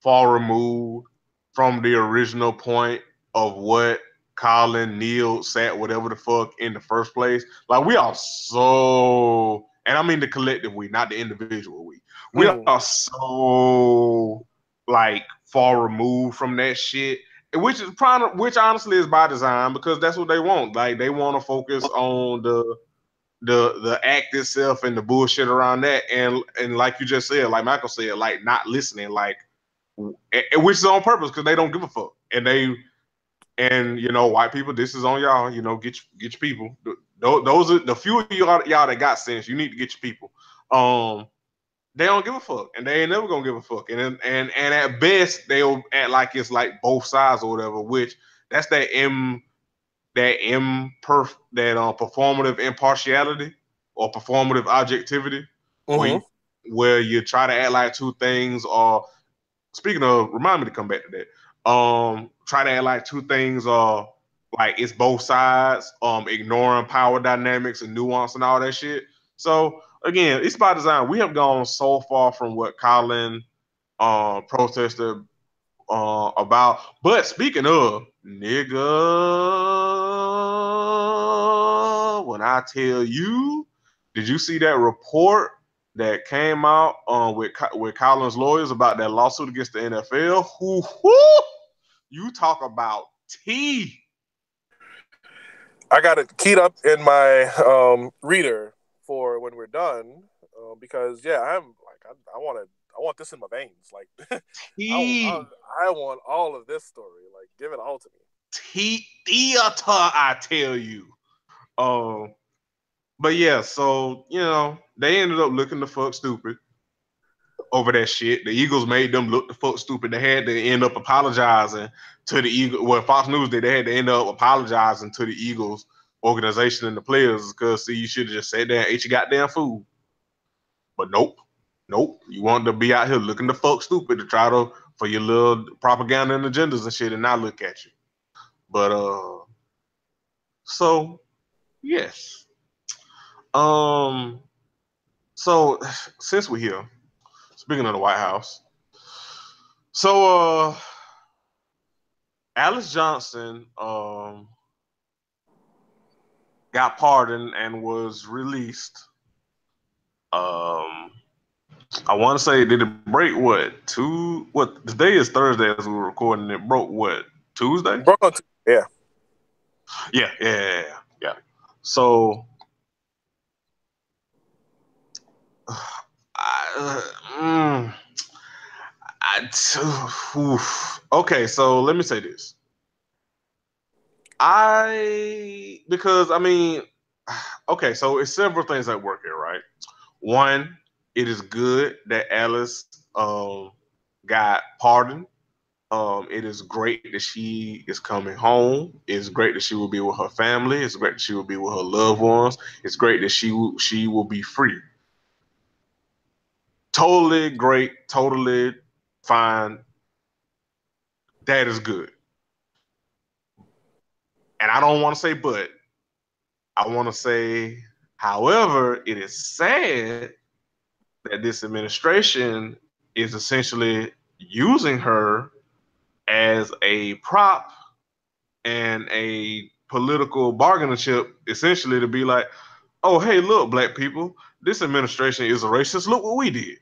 far removed from the original point of what Colin, Neil, sat, whatever the fuck in the first place. Like we are so, and I mean the collective we, not the individual we. We are so like far removed from that shit, which honestly is by design because that's what they want. Like they want to focus on the act itself and the bullshit around that, and like you just said, like Michael said, like not listening, like which is on purpose because they don't give a fuck, and white people, this is on y'all. Get your people. Those are the few of y'all that got sense. You need to get your people. They don't give a fuck, and they ain't never gonna give a fuck. And at best, they'll act like it's like both sides or whatever. Which that's performative impartiality or performative objectivity, Mm-hmm. where you try to act like two things are. Speaking of, remind me to come back to that. Try to act like two things are like it's both sides. Ignoring power dynamics and nuance and all that shit. So again, it's by design. We have gone so far from what Colin protested about. But speaking of nigga, when I tell you, did you see that report that came out with Colin's lawyers about that lawsuit against the NFL? You talk about tea. I got it keyed up in my reader for when we're done, because I'm like I want this in my veins. Like Tea. I want all of this story. Like give it all to me. Theater, I tell you. But yeah, so they ended up looking the fuck stupid over that shit. The Eagles made them look the fuck stupid. They had to end up apologizing to the Eagles. Well, Fox News did. They had to end up apologizing to the Eagles organization and the players because see, you should have just sat there and ate your goddamn food. But nope. You want to be out here looking the fuck stupid to try to for your little propaganda and agendas and shit, and not look at you. But so yes. So since we're here, speaking of the White House, so Alice Johnson got pardoned and was released. I want to say, did it break what? Today is Thursday as we were recording. It broke what? Tuesday? Broke on yeah. Yeah. So okay, so let me say this. Because I mean, okay, so it's several things that work here, right? One, it is good that Alice got pardoned. It is great that she is coming home. It's great that she will be with her family. It's great that she will be with her loved ones. It's great that she will be free. Totally great, totally fine. That is good. And I don't want to say but. I want to say, however, it is sad that this administration is essentially using her as a prop and a political bargaining chip, essentially to be like, oh, hey, look, black people, this administration is a racist. Look what we did.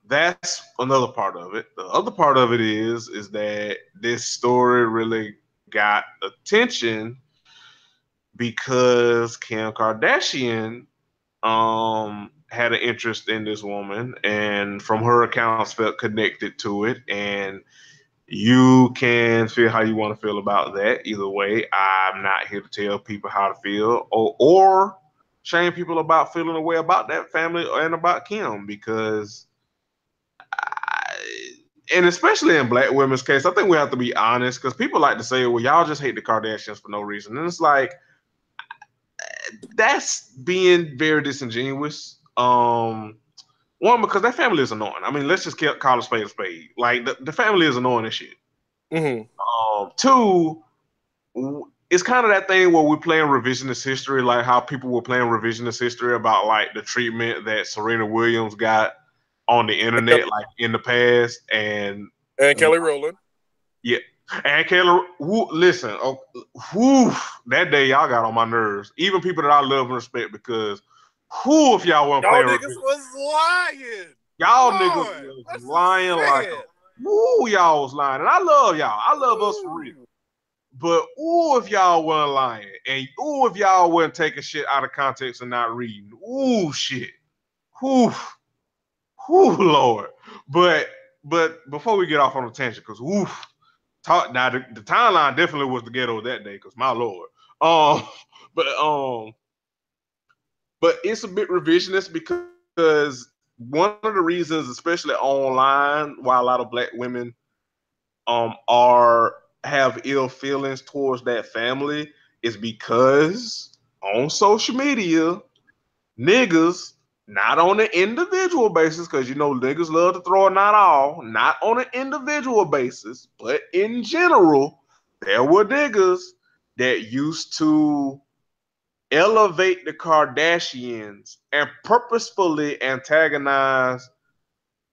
That's another part of it. The other part of it is that this story really got attention because Kim Kardashian had an interest in this woman, and from her accounts felt connected to it. And you can feel how you want to feel about that. Either way, I'm not here to tell people how to feel or shame people about feeling a way about that family and about Kim, because and especially in black women's case, I think we have to be honest, because people like to say, well, y'all just hate the Kardashians for no reason. And it's like, that's being very disingenuous. One, because that family is annoying. I mean, let's just call a spade a spade. Like, the family is annoying as shit. Mm-hmm. Two, it's kind of that thing where we're playing revisionist history, like how people were playing revisionist history about like the treatment that Serena Williams got on the internet, like in the past, and Kelly Rowland. Yeah, and Kelly. Listen, that day y'all got on my nerves. Even people that I love and respect, because if y'all weren't playing, y'all niggas was lying. Y'all niggas was lying like y'all was lying, and I love y'all. I love us for real. But if y'all weren't lying, and if y'all weren't taking shit out of context and not reading, shit, Lord. But before we get off on a tangent, because now the timeline definitely was the ghetto that day, because my Lord. But it's a bit revisionist because because one of the reasons, especially online, why a lot of black women are have ill feelings towards that family is because on social media, niggas, not on an individual basis, because you know niggas love to throw a not all, not on an individual basis, but in general, there were niggas that used to elevate the Kardashians and purposefully antagonize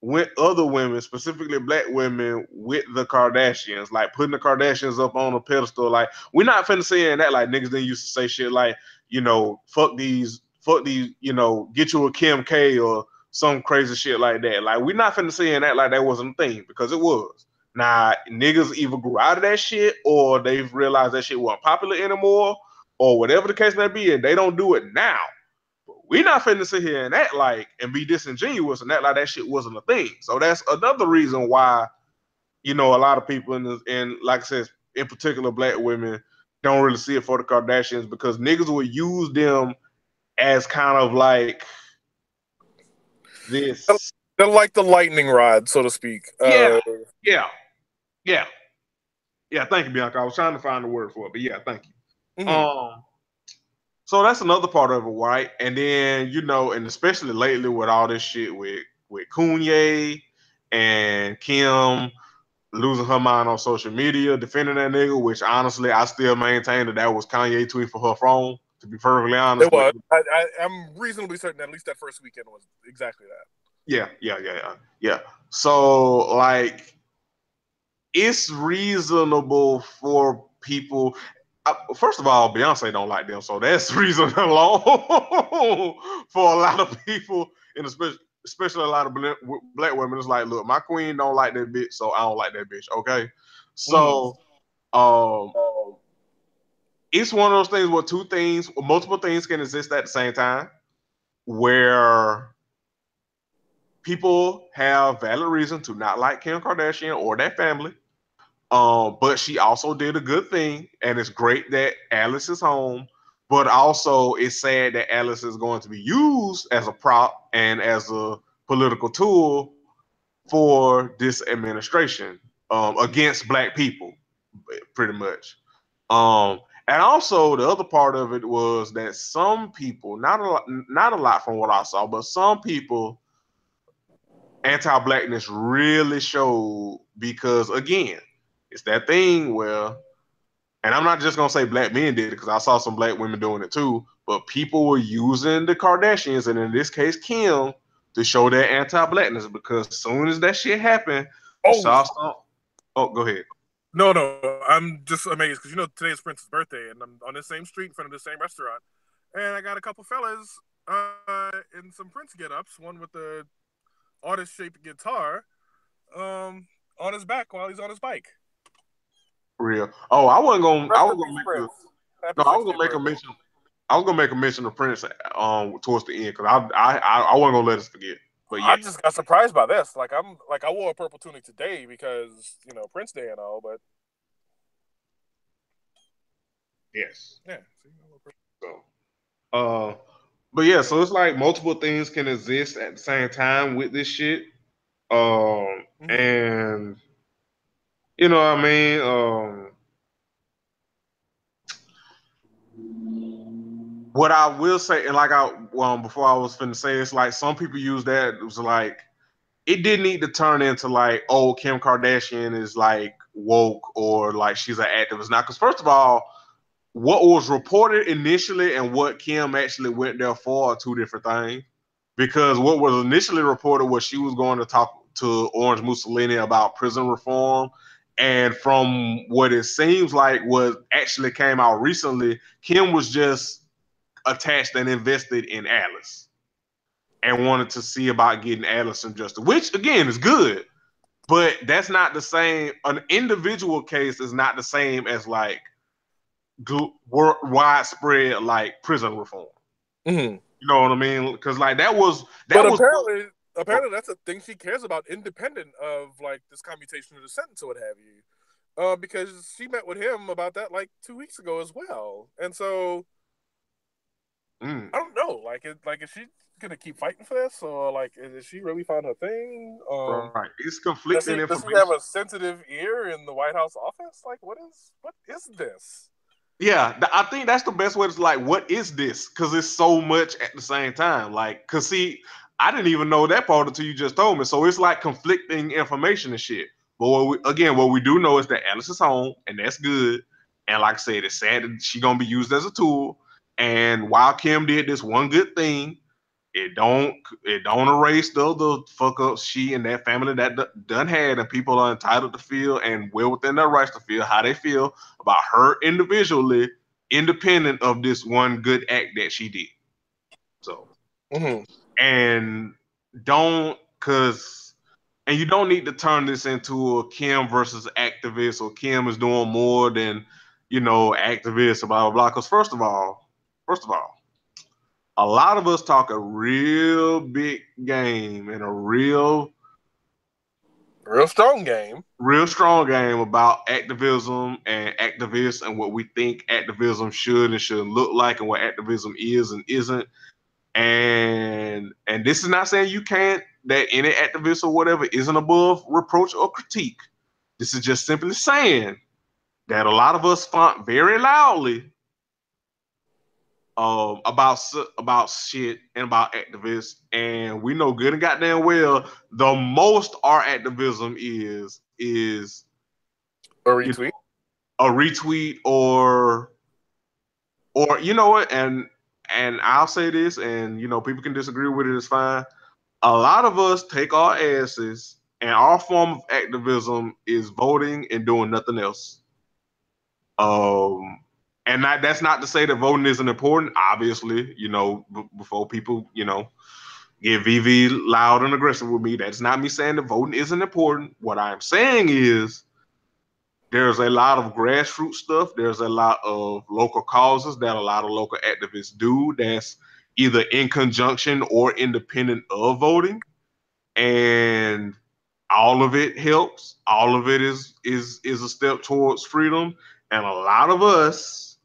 with other women, specifically black women, with the Kardashians, like putting the Kardashians up on a pedestal. Like, we're not finna say that like niggas didn't used to say shit like, you know, fuck these, you know, get you a Kim K or some crazy shit like that. Like, we're not finna say that like that wasn't a thing, because it was. Now, niggas either grew out of that shit or they've realized that shit wasn't popular anymore, or whatever the case may be, and they don't do it now. We not finna sit here and act like and be disingenuous and act like that shit wasn't a thing. So that's another reason why, you know, a lot of people in like I said, in particular black women, don't really see it for the Kardashians, because niggas would use them as kind of like this. They're like the lightning rod, so to speak. Yeah, yeah, yeah, yeah. Thank you, Bianca. I was trying to find the word for it, but yeah, thank you. Mm-hmm. So that's another part of it, right? And then, you know, and especially lately with all this shit with Kanye and Kim losing her mind on social media, defending that nigga, which honestly I still maintain that was Kanye tweet for her phone. To be perfectly honest, It was. I'm reasonably certain at least that first weekend was exactly that. Yeah. So like, it's reasonable for people. First of all, Beyonce don't like them, so that's reason alone for a lot of people, and especially a lot of black women. It's like, look, my queen don't like that bitch, so I don't like that bitch. Okay, so it's one of those things where multiple things can exist at the same time, where people have valid reason to not like Kim Kardashian or that family. But she also did a good thing, and it's great that Alice is home. But also, it's sad that Alice is going to be used as a prop and as a political tool for this administration, against black people, pretty much. And also, the other part of it was that some people, not a lot from what I saw, but some people, anti-blackness really showed, because again, it's that thing where, and I'm not just gonna say black men did it, because I saw some black women doing it too, but people were using the Kardashians, and in this case Kim, to show their anti-blackness, because as soon as that shit happened, you saw some. Oh, go ahead. No, I'm just amazed because, you know, today's Prince's birthday, and I'm on the same street in front of the same restaurant, and I got a couple fellas in some Prince get-ups, one with the artist-shaped guitar on his back while he's on his bike. Real. Oh, I wasn't gonna. I was gonna make Prince. no, I was gonna make a mention. I was gonna make a mention of Prince towards the end, because I wasn't gonna let us forget. But yeah, I just got surprised by this. Like, I wore a purple tunic today because, you know, Prince Day and all, but yes, yeah. So, but yeah, so it's like multiple things can exist at the same time with this shit. And you know what I mean? What I will say, and like before I was finna say, it's like some people use that. It was like, it didn't need to turn into like, oh, Kim Kardashian is like woke, or like she's an activist now. Because first of all, what was reported initially and what Kim actually went there for are two different things. Because what was initially reported was she was going to talk to Orange Mussolini about prison reform. And from what it seems like what actually came out recently, Kim was just attached and invested in Alice and wanted to see about getting Alice some justice, which again is good. But that's not the same. An individual case is not the same as like widespread like prison reform. Mm-hmm. You know what I mean? Because like that was apparently that's a thing she cares about, independent of like this commutation of the sentence or what have you. Because she met with him about that like 2 weeks ago as well, and so I don't know. Like if gonna keep fighting for this, or like, is she really found her thing? Right. It's Does conflicting he have information. a sensitive ear in the White House office? Like, what is this? Yeah, I think that's the best way to like, what is this? Because it's so much at the same time. Like, cause see, I didn't even know that part until you just told me. So it's like conflicting information and shit. But what we do know is that Alice is home, and that's good. And like I said, it's sad that she gonna be used as a tool. And while Kim did this one good thing, it don't erase the other fuck ups she and that family that done had, and people are entitled to feel and well within their rights to feel how they feel about her individually, independent of this one good act that she did. So and don't cause and you don't need to turn this into a Kim versus activist, or Kim is doing more than activists, blah blah blah. Because first of all, a lot of us talk a real big game and a real strong game, strong game about activism and activists and what we think activism should and shouldn't look like and what activism is and isn't. And this is not saying you can't, that any activist or whatever isn't above reproach or critique. This is just simply saying that a lot of us fought very loudly about shit and about activists, and we know good and goddamn well the most our activism is a retweet, a retweet, or you know what, and I'll say this, and people can disagree with it, it's fine. A lot of us take our asses, and our form of activism is voting and doing nothing else. Um, and that's not to say that voting isn't important. Obviously, before people, get VV loud and aggressive with me, that's not me saying that voting isn't important. What I'm saying is there's a lot of grassroots stuff. There's a lot of local causes that a lot of local activists do that's either in conjunction or independent of voting, and all of it helps. All of it is a step towards freedom, and a lot of us,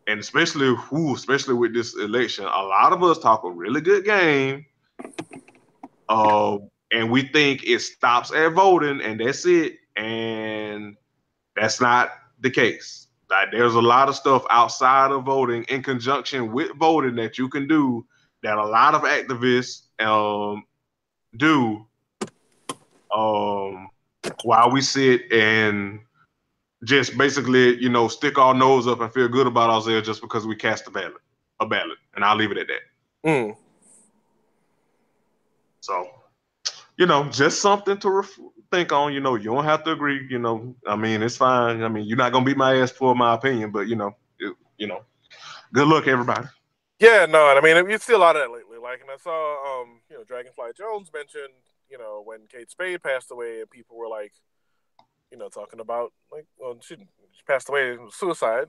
and especially with this election, a lot of us talk a really good game, and we think it stops at voting and that's it, and that's not the case. Like, there's a lot of stuff outside of voting in conjunction with voting that you can do that a lot of activists do while we sit and just basically, stick our nose up and feel good about ourselves just because we cast a ballot. And I'll leave it at that. So, just something to think on. You don't have to agree. I mean, it's fine. I mean, you're not gonna beat my ass for my opinion, but good luck, everybody. Yeah, no, I mean, you see a lot of that lately. Like, and I saw, Dragonfly Jones mentioned, when Kate Spade passed away, and people were like, talking about like, well, she passed away in suicide.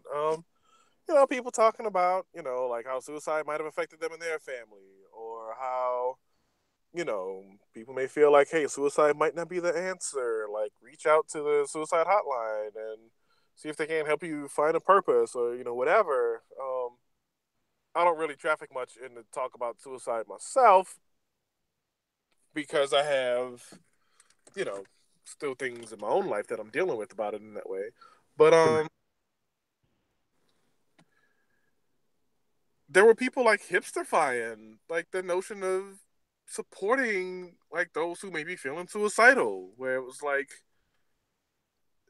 People talking about, like how suicide might have affected them and their family, or how, people may feel like, hey, suicide might not be the answer. Like, reach out to the suicide hotline and see if they can help you find a purpose, or whatever. I don't really traffic much in the talk about suicide myself because I have, still things in my own life that I'm dealing with about it in that way. But there were people like hipsterfying like the notion of supporting like those who may be feeling suicidal, where it was like,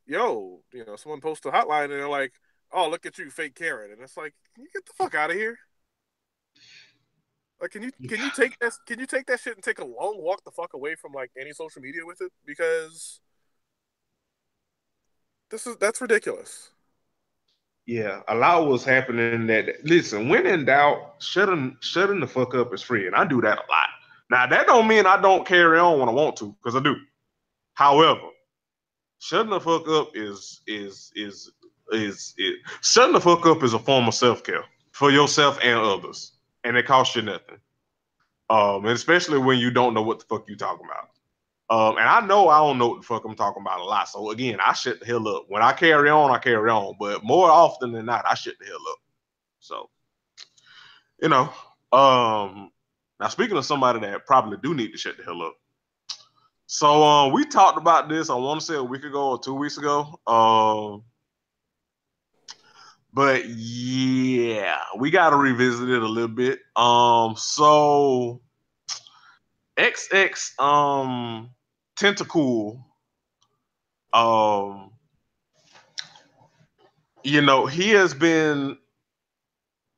yo, someone posts a hotline and they're like, oh, look at you, fake Karen, and it's like, can you get the fuck out of here? Like, can you take that shit and take a long walk the fuck away from like any social media with it, because that's ridiculous. Yeah, a lot was happening. That listen, when in doubt, shutting the fuck up is free, and I do that a lot. Now that don't mean I don't carry on when I want to, because I do. However, shutting the fuck up is shutting the fuck up is a form of self care for yourself and others, and it costs you nothing. And especially when you don't know what the fuck you talking about. And I know I don't know what the fuck I'm talking about a lot. So again, I shut the hell up. When I carry on, I carry on. But more often than not, I shut the hell up. So, you know, um, Now, speaking of somebody that probably do need to shut the hell up. So we talked about this, I want to say a week ago or 2 weeks ago. But yeah, we got to revisit it a little bit. So XX Tentacool, um, he has been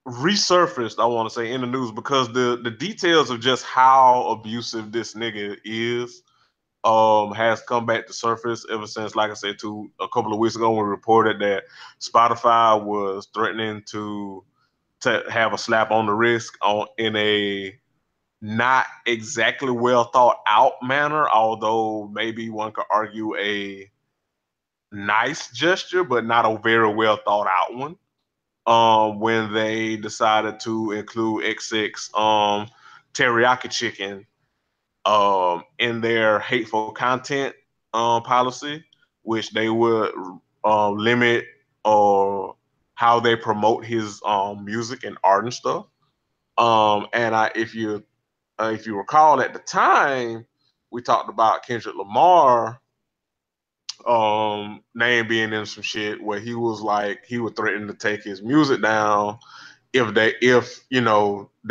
resurfaced, I want to say, in the news because the details of just how abusive this nigga is has come back to surface ever since, like I said, a couple of weeks ago, when we reported that Spotify was threatening to have a slap on the wrist in a not exactly well thought out manner, although maybe one could argue a nice gesture, but not a very well thought out one. When they decided to include XX teriyaki chicken in their hateful content policy, which they would limit how they promote his music and art and stuff. And if you recall, at the time, we talked about Kendrick Lamar name being in some shit where he was like, he would threaten to take his music down if they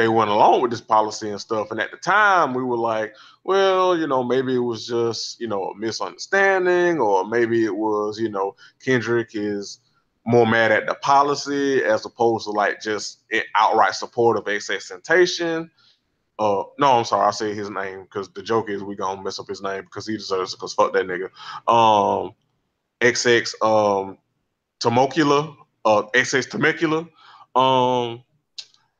went along with this policy and stuff. And at the time, we were like, well, maybe it was just a misunderstanding, or maybe it was Kendrick is more mad at the policy as opposed to like just outright support of XXXTentacion. No, I'm sorry, I say his name because the joke is we gonna mess up his name because he deserves it, because fuck that nigga. XX Temecula, XX Temecula.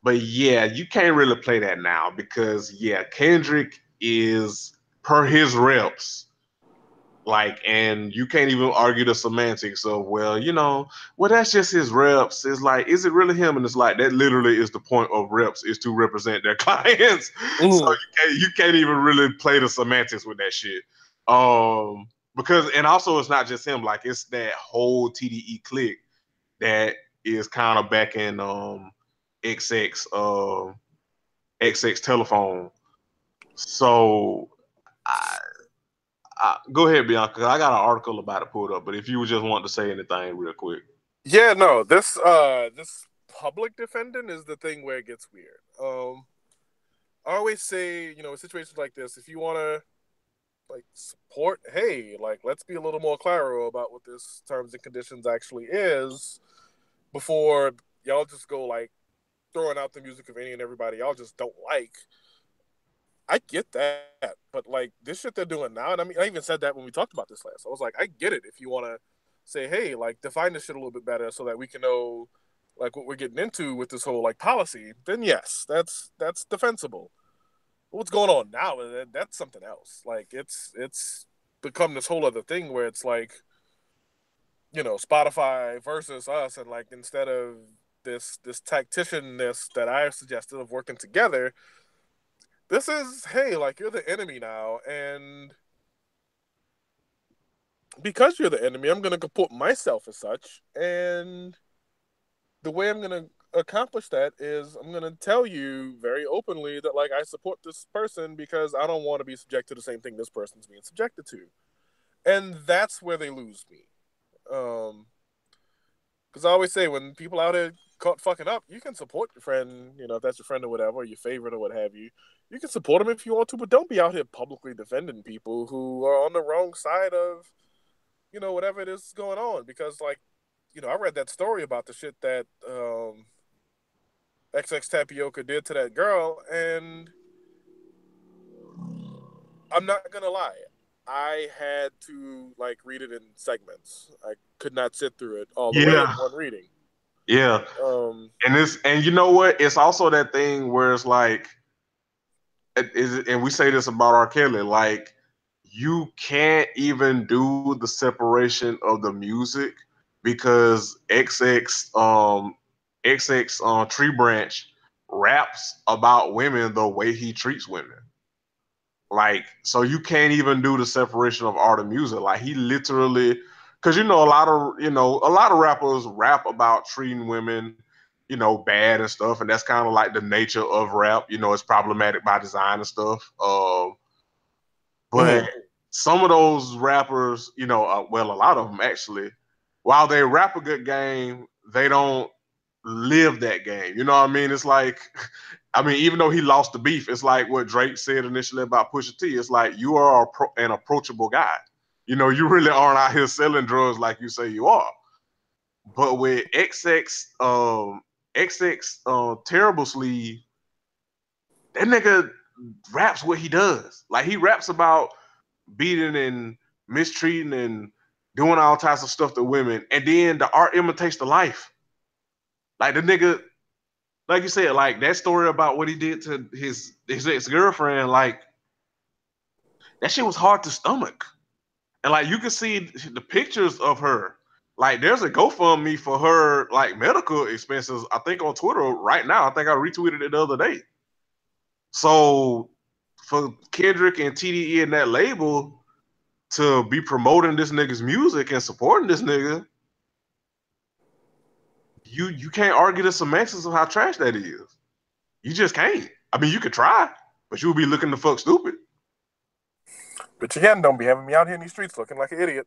But yeah, you can't really play that now because yeah, Kendrick is per his reps. Like, and you can't even argue the semantics of, well, that's just his reps. It's like, is it really him? And it's like, that literally is the point of reps, is to represent their clients. So you can't even really play the semantics with that shit. Because, and also it's not just him, like it's that whole TDE clique that is kind of back in XX Telephone. So go ahead, Bianca. I got an article about it pulled up, but if you just want to say anything real quick. Yeah, no, this public defending is the thing where it gets weird. I always say, in situations like this, if you want to like support, hey, like let's be a little more claro about what this terms and conditions actually is before y'all just go like throwing out the music of any and everybody y'all just don't like. I get that, but like this shit they're doing now, and I mean, I even said that when we talked about this last. I was like, I get it if you want to say, hey, like define this shit a little bit better so that we can know like what we're getting into with this whole like policy. Then yes, that's defensible. But what's going on now? That's something else. Like it's become this whole other thing where it's like, Spotify versus us, and like instead of this tacticianness that I suggested of working together. This is, hey, like you're the enemy now, and because you're the enemy, I'm going to comport myself as such, and the way I'm going to accomplish that is I'm going to tell you very openly that, like, I support this person because I don't want to be subject to the same thing this person's being subjected to, and that's where they lose me. Because I always say, when people out here caught fucking up, you can support your friend, if that's your friend or whatever, or your favorite or what have you. You can support them if you want to, but don't be out here publicly defending people who are on the wrong side of, whatever it is going on. Because, like, I read that story about the shit that XX Tapioca did to that girl, and I'm not gonna lie, I had to like read it in segments. I could not sit through it all the way in one reading. Yeah. And you know what? It's also that thing where it's like, and we say this about R. Kelly, like you can't even do the separation of the music because XX Tree Branch raps about women the way he treats women. Like, so you can't even do the separation of art and music. Like he literally, because a lot of rappers rap about treating women bad and stuff, and that's kind of like the nature of rap. It's problematic by design and stuff. But some of those rappers, well, a lot of them actually, while they rap a good game, they don't live that game. You know what I mean? It's like, even though he lost the beef, it's like what Drake said initially about Pusha T. It's like you are an approachable guy. You really aren't out here selling drugs like you say you are. But with XX Terrible Sleeve, that nigga raps what he does. Like he raps about beating and mistreating and doing all types of stuff to women, and then the art imitates the life. Like the nigga, like you said, like that story about what he did to his ex-girlfriend, like that shit was hard to stomach. And like you can see the pictures of her. Like there's a GoFundMe for her like medical expenses, I think on Twitter right now. I think I retweeted it the other day. So for Kendrick and TDE and that label to be promoting this nigga's music and supporting this nigga, you can't argue the semantics of how trash that is. You just can't. You could try, but you'll be looking the fuck stupid. But again, don't be having me out here in these streets looking like an idiot.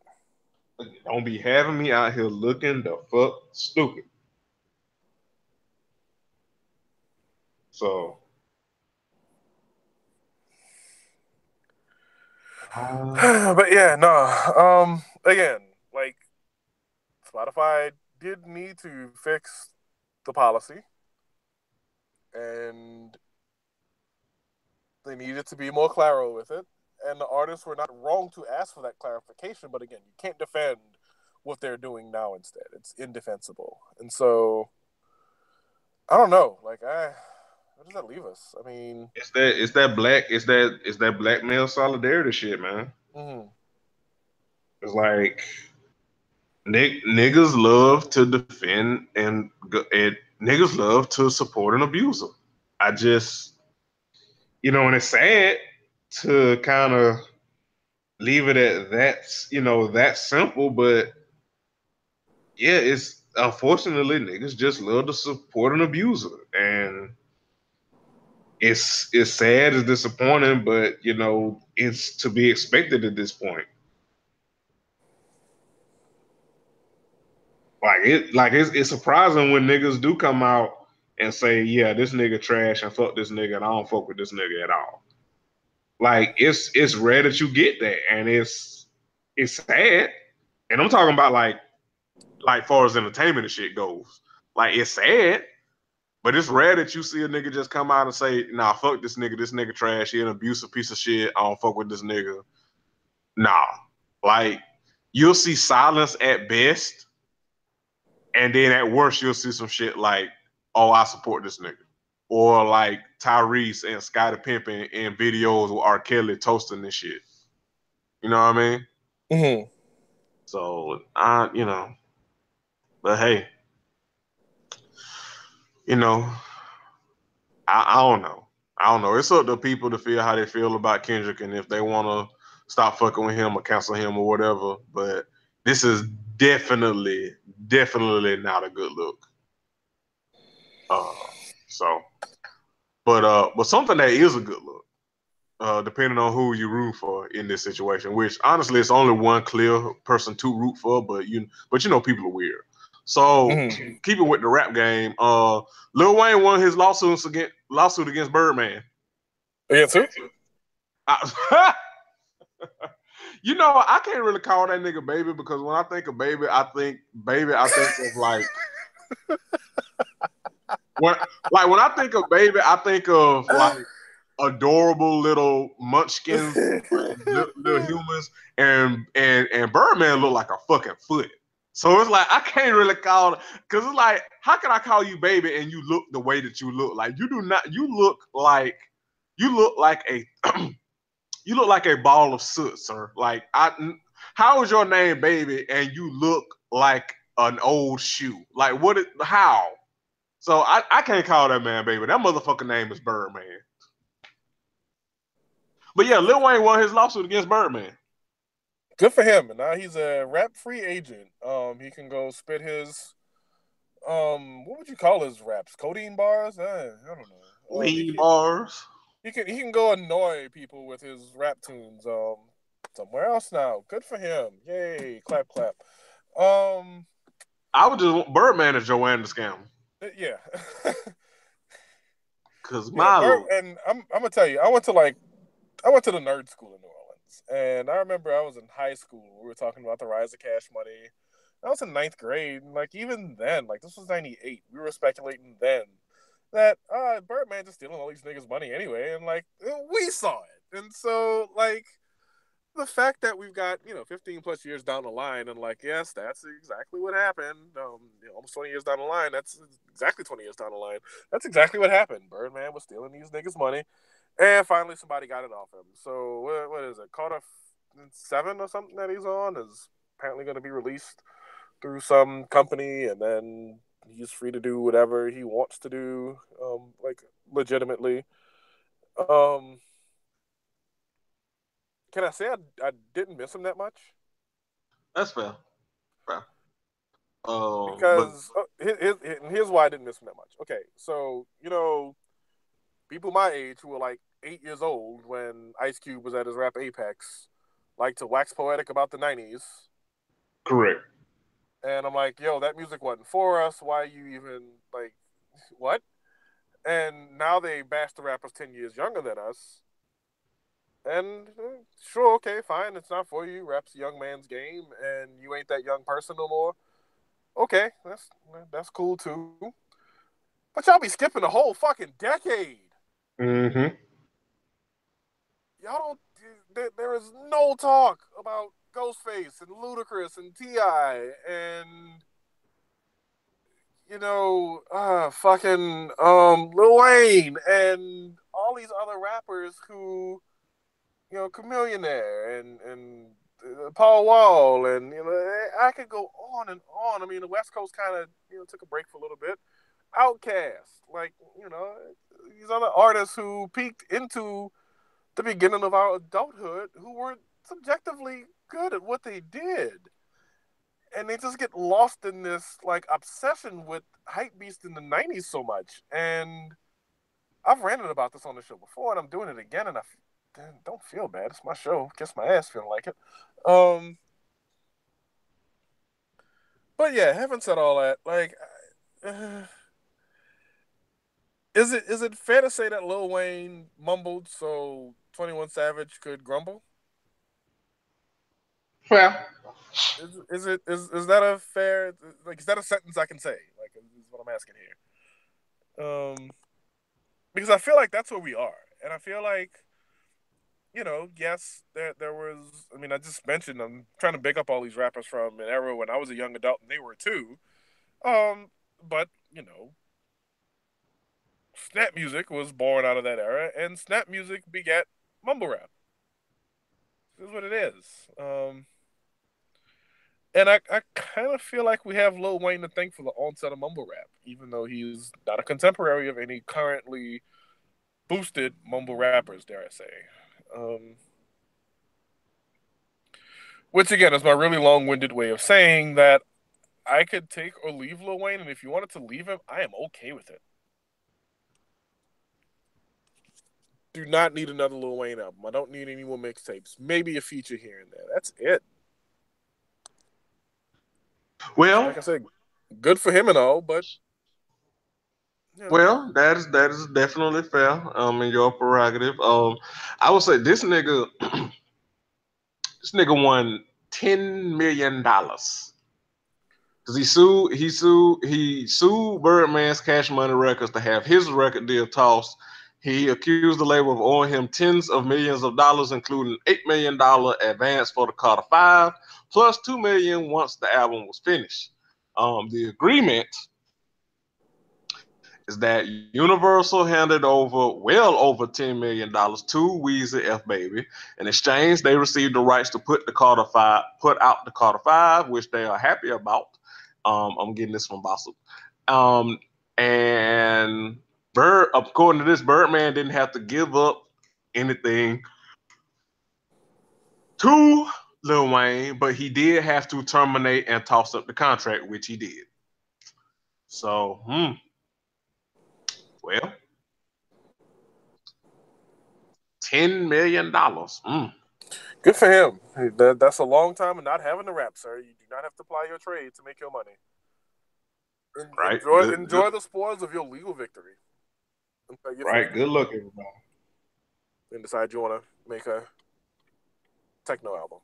Don't be having me out here looking the fuck stupid. So, but yeah, no. Again, like Spotify did need to fix the policy, and they needed to be more claro with it. And the artists were not wrong to ask for that clarification. But again, you can't defend what they're doing now. Instead, it's indefensible. And so, I don't know. Like, where does that leave us? it's that black male solidarity shit, man. Mm-hmm. It's like niggas love to defend and niggas love to support an abuser. I just, and it's sad to kind of leave it at that simple, but yeah, it's unfortunately niggas just love to support an abuser, and it's sad, it's disappointing, but it's to be expected at this point. It's surprising when niggas do come out and say, yeah, this nigga trash and fuck this nigga and I don't fuck with this nigga at all. Like it's rare that you get that, and it's sad. And I'm talking about like far as entertainment and shit goes. Like it's sad, but it's rare that you see a nigga just come out and say, nah, fuck this nigga trash, he an abusive piece of shit, I don't fuck with this nigga. Nah. Like you'll see silence at best. And then at worst, you'll see some shit like, oh, I support this nigga. Or like Tyrese and Scottie Pippen in videos with R. Kelly toasting this shit. You know what I mean? Mm-hmm. So, but hey, I don't know. I don't know. It's up to people to feel how they feel about Kendrick and if they want to stop fucking with him or cancel him or whatever. But this is definitely not a good look. But something that is a good look, depending on who you root for in this situation, which honestly it's only one clear person to root for, but people are weird. So keeping with the rap game, Lil Wayne won his lawsuit against Birdman. Against who? I can't really call that nigga baby because when I think of baby, I think of like when I think of baby, I think of like adorable little munchkins, little humans, and Birdman look like a fucking foot. So it's like I can't really call it because it's like how can I call you baby and you look the way that you look? Like you look like a you look like a ball of soot, sir. Like how is your name baby and you look like an old shoe? Like how? So I can't call that man baby. That motherfucking name is Birdman. But yeah, Lil Wayne won his lawsuit against Birdman. Good for him. And now he's a rap-free agent. He can go spit his what would you call his raps? Codeine bars? I don't know. Lean bars. He can go annoy people with his rap tunes. Somewhere else now. Good for him. Yay! Clap clap. Um, I would just want Birdman as Joanne the Scam. yeah, Cause yeah. my Bert, lord. and I'm gonna tell you, I went to the nerd school in New Orleans, and I remember I was in high school. We were talking about the rise of Cash Money. I was in ninth grade, and like even then, like this was '98. We were speculating then that Birdman just stealing all these niggas' money anyway, and like we saw it, and so like the fact that we've got 15 plus years down the line, and like yes, that's exactly what happened. Almost 20 years down the line, that's exactly 20 years down the line. That's exactly what happened. Birdman was stealing these niggas' money, and finally somebody got it off him. So what is it? Carter 7 or something that he's on is apparently going to be released through some company, and then he's free to do whatever he wants to do, like legitimately. Um, can I say I didn't miss him that much? That's fair. Fair. But Because here's why I didn't miss him that much. Okay, so people my age who were like 8 years old when Ice Cube was at his rap apex, like to wax poetic about the '90s, correct. and I'm like, yo, that music wasn't for us. Why you even like what? And now they bash the rappers 10 years younger than us. And sure, okay, fine, it's not for you. Rap's a young man's game, and you ain't that young person no more. Okay, that's cool too. But y'all be skipping a whole fucking decade. Mm-hmm. Y'all don't. There is no talk about Ghostface and Ludacris and Ti and fucking Lil Wayne and all these other rappers who Chamillionaire and Paul Wall, and I could go on and on. I mean, the West Coast kind of took a break for a little bit. Outkast, like these other artists who peaked into the beginning of our adulthood, who were subjectively good at what they did, and they just get lost in this like obsession with hype beast in the '90s so much. And I've ranted about this on the show before, and I'm doing it again, and I don't feel bad. It's my show. Kiss my ass feeling like it. Um, but yeah, having said all that, like, uh, is it fair to say that Lil Wayne mumbled so 21 Savage could grumble? Well, Is that a fair, like, is that a sentence I can say? Like, is what I'm asking here. Because I feel like that's where we are, and I feel like yes, there was. I mean, I just mentioned I'm trying to big up all these rappers from an era when I was a young adult and they were too. But snap music was born out of that era, and snap music begat mumble rap. This is what it is. And I kind of feel like we have Lil Wayne to thank for the onset of mumble rap, even though he's not a contemporary of any currently boosted mumble rappers, dare I say. Um, which again is my really long-winded way of saying that I could take or leave Lil Wayne, and if you wanted to leave him, I am okay with it. Do not need another Lil Wayne album. I don't need any more mixtapes. Maybe a feature here and there. That's it. well, Like I said, good for him and all, but you know, well. That is definitely fair. In your prerogative. I would say this nigga won $10 million because he sued Birdman's Cash Money Records to have his record deal tossed. He accused the label of owing him tens of millions of dollars, including $8 million advance for the Carter Five, plus $2 million once the album was finished. The agreement is that Universal handed over well over $10 million to Weezy F Baby. In exchange, they received the rights to put out the Carter Five, which they are happy about. I'm getting this from Bossip. And according to this, Birdman didn't have to give up anything to Lil Wayne, but he did have to terminate and toss up the contract, which he did. So, well, $10 million. Good for him. That's a long time of not having a rap, sir. You do not have to ply your trade to make your money. Right. Enjoy the spoils of your legal victory. Right. Good luck, everybody. And decide you want to make a techno album.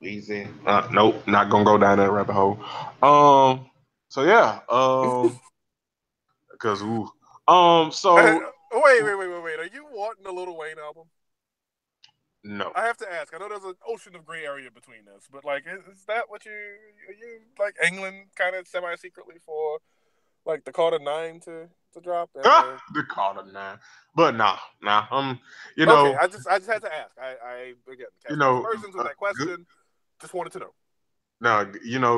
Easy. Nope, not gonna go down that rabbit hole. So yeah. Because so wait. Are you wanting a Lil Wayne album? No. I have to ask. I know there's an ocean of gray area between us, but like, is that what are you like England kind of semi secretly for, like the Carter 9 to drop? The Carter 9, but nah. Okay, I just had to ask. I again, aspersions with that question. Good, just wanted to know. Now,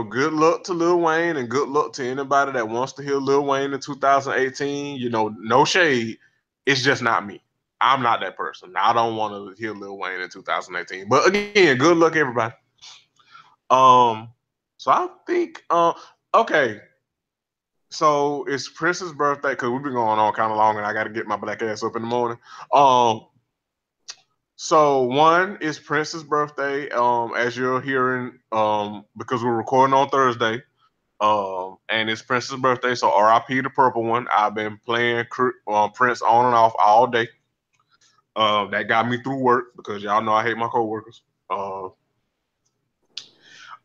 good luck to Lil Wayne and good luck to anybody that wants to hear Lil Wayne in 2018. No shade. It's just not me. I'm not that person. I don't want to hear Lil Wayne in 2018. But again, good luck, everybody. So I think, okay. So it's Prince's birthday because we've been going on kind of long, and I got to get my black ass up in the morning. So one is Prince's birthday. As you're hearing, because we're recording on Thursday, and it's Prince's birthday. So R.I.P. the Purple One. I've been playing Prince on and off all day. That got me through work because y'all know I hate my coworkers.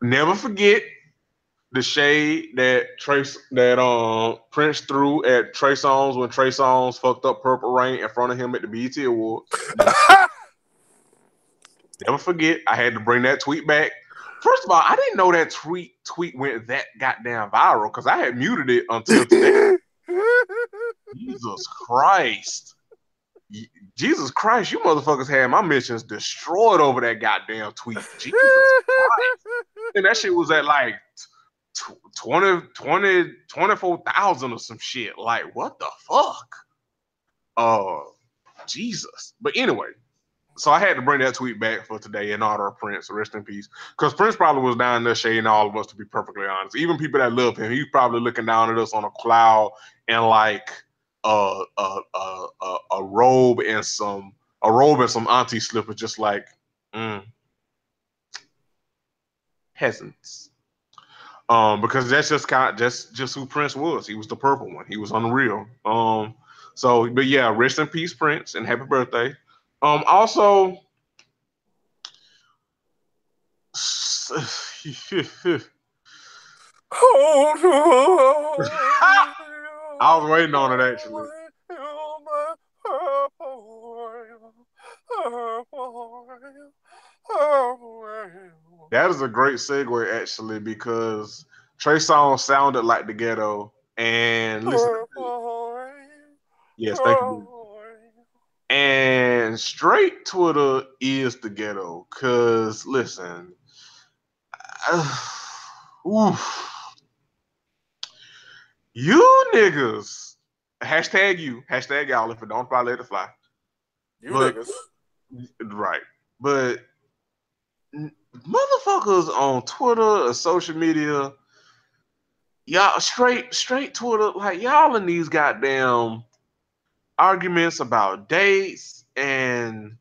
Never forget the shade that Prince threw at Trey Songz when Trey Songz fucked up Purple Rain in front of him at the BET Awards. Never forget. I had to bring that tweet back. First of all, I didn't know that tweet went that goddamn viral because I had muted it until today. Jesus Christ. Jesus Christ, you motherfuckers had my missions destroyed over that goddamn tweet. Jesus Christ. And that shit was at like 24,000 or some shit. Like, what the fuck? Jesus. But anyway, so I had to bring that tweet back for today in honor of Prince. Rest in peace. Because Prince probably was down there shading all of us, to be perfectly honest. Even people that love him, he's probably looking down at us on a cloud and like a robe and some auntie slippers, just like peasants. Because that's just who Prince was. He was the purple one. He was unreal. But yeah, rest in peace, Prince, and happy birthday. Also, I was waiting on it actually. That is a great segue actually because Trey Songz sounded like the ghetto, and listen. Yes, thank you. And straight Twitter is the ghetto, cause listen, you niggas, hashtag y'all if it don't fly, let it fly. Niggas, right? But motherfuckers on Twitter or social media, y'all straight Twitter, like y'all in these goddamn arguments about dates and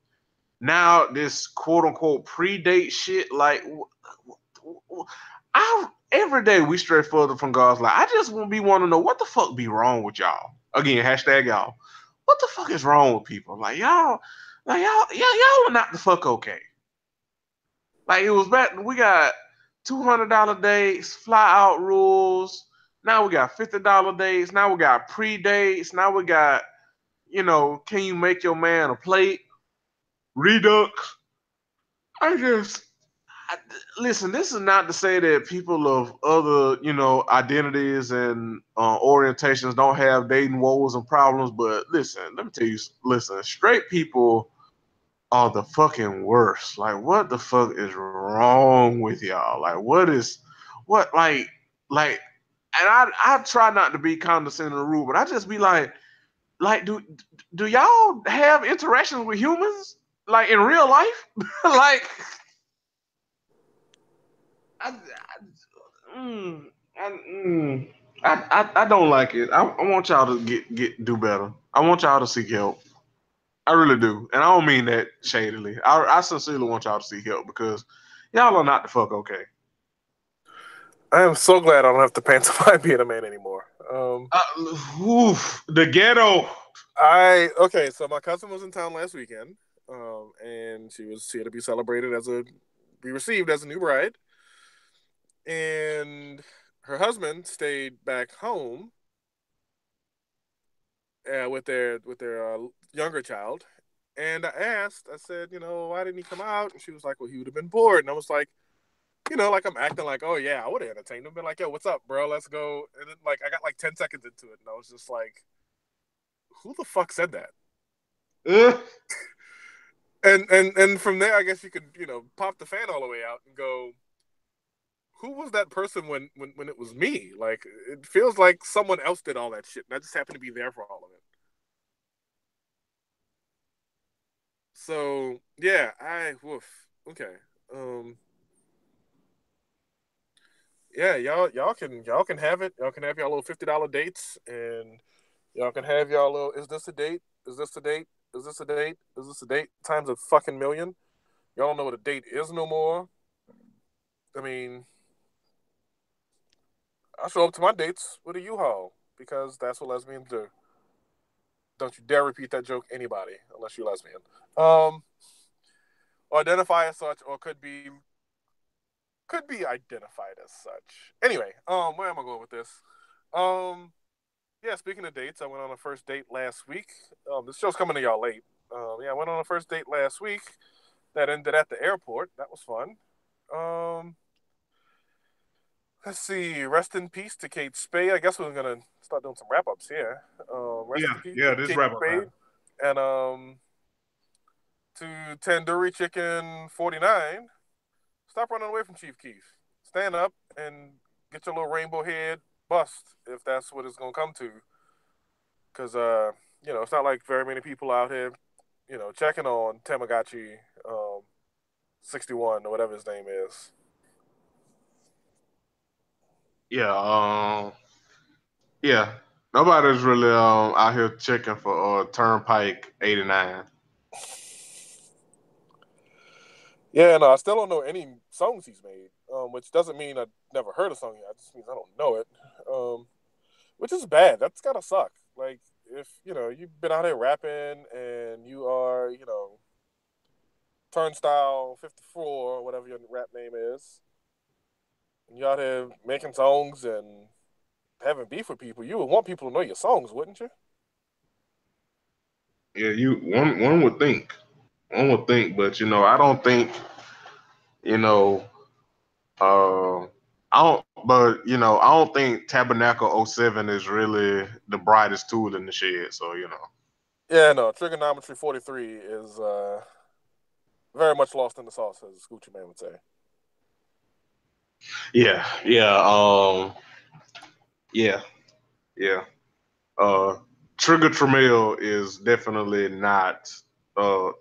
now this quote unquote predate shit. Like, every day we stray further from God's light. I just want to know what the fuck be wrong with y'all. Again, hashtag y'all. What the fuck is wrong with people? Y'all are not the fuck okay. Like it was back. We got $200 dates, fly out rules. Now we got $50 dates. Now we got pre-dates. Now we got, can you make your man a plate? Redux. Listen, this is not to say that people of other, identities and orientations don't have dating woes and problems, but listen, let me tell you, straight people are the fucking worst. Like, what the fuck is wrong with y'all? Like, and I try not to be condescending or rude, but I just be like, do y'all have interactions with humans? Like, in real life? Like, I, mm, I, mm, I don't like it. I want y'all to do better. I want y'all to seek help. I really do, and I don't mean that shadily. I sincerely want y'all to seek help because y'all are not the fuck okay. I am so glad I don't have to pantomime being a man anymore. The ghetto. Okay, so my cousin was in town last weekend, and she was here to be celebrated be received as a new bride, and her husband stayed back home with their younger child. And I said, why didn't he come out? And she was like, well, he would have been bored. And I was like, like I'm acting like, oh yeah, I would have entertained him. Been like, yo, what's up, bro? Let's go. And then like I got like 10 seconds into it, and I was just like, who the fuck said that? Uh, And from there, I guess you could pop the fan all the way out and go, who was that person when it was me? Like it feels like someone else did all that shit, and I just happened to be there for all of it. So yeah, woof. Okay. Um, yeah, y'all can have it. Y'all can have y'all little $50 dates, and y'all can have y'all little. Is this a date? Is this a date? Is this a date? Is this a date? Times a fucking million. Y'all don't know what a date is no more. I mean, I show up to my dates with a U-Haul because that's what lesbians do. Don't you dare repeat that joke, anybody, unless you're lesbian. Um, or identify as such, or could be identified as such. Anyway, where am I going with this? Um, yeah, speaking of dates, I went on a first date last week. This show's coming to y'all late. Yeah, I went on a first date last week that ended at the airport. That was fun. Um, let's see. Rest in peace to Kate Spade. I guess we're gonna start doing some wrap ups here. Rest yeah, in peace yeah. to This Kate wrap up Spade, time. and to Tandoori Chicken 49. Stop running away from Chief Keef. Stand up and get your little rainbow head bust if that's what it's gonna come to. Because it's not like very many people out here, checking on Tamagotchi 61 or whatever his name is. Yeah, yeah. Nobody's really out here checking for Turnpike 89. Yeah, no, I still don't know any songs he's made, which doesn't mean I never heard a song yet. It just means I don't know it, which is bad. That's gotta suck. Like, if, you've been out here rapping and you are, Turnstile 54, or whatever your rap name is, and you're out here making songs and having beef with people, you would want people to know your songs, wouldn't you? Yeah, you one would think. One would think, but I don't think, you know, uh I don't but I don't think Tabernacle '07 is really the brightest tool in the shed. So, Yeah, no, Trigonometry 43 is very much lost in the sauce, as Gucci Man would say. Yeah, yeah, yeah, yeah. Uh Trigger Tramiel is definitely not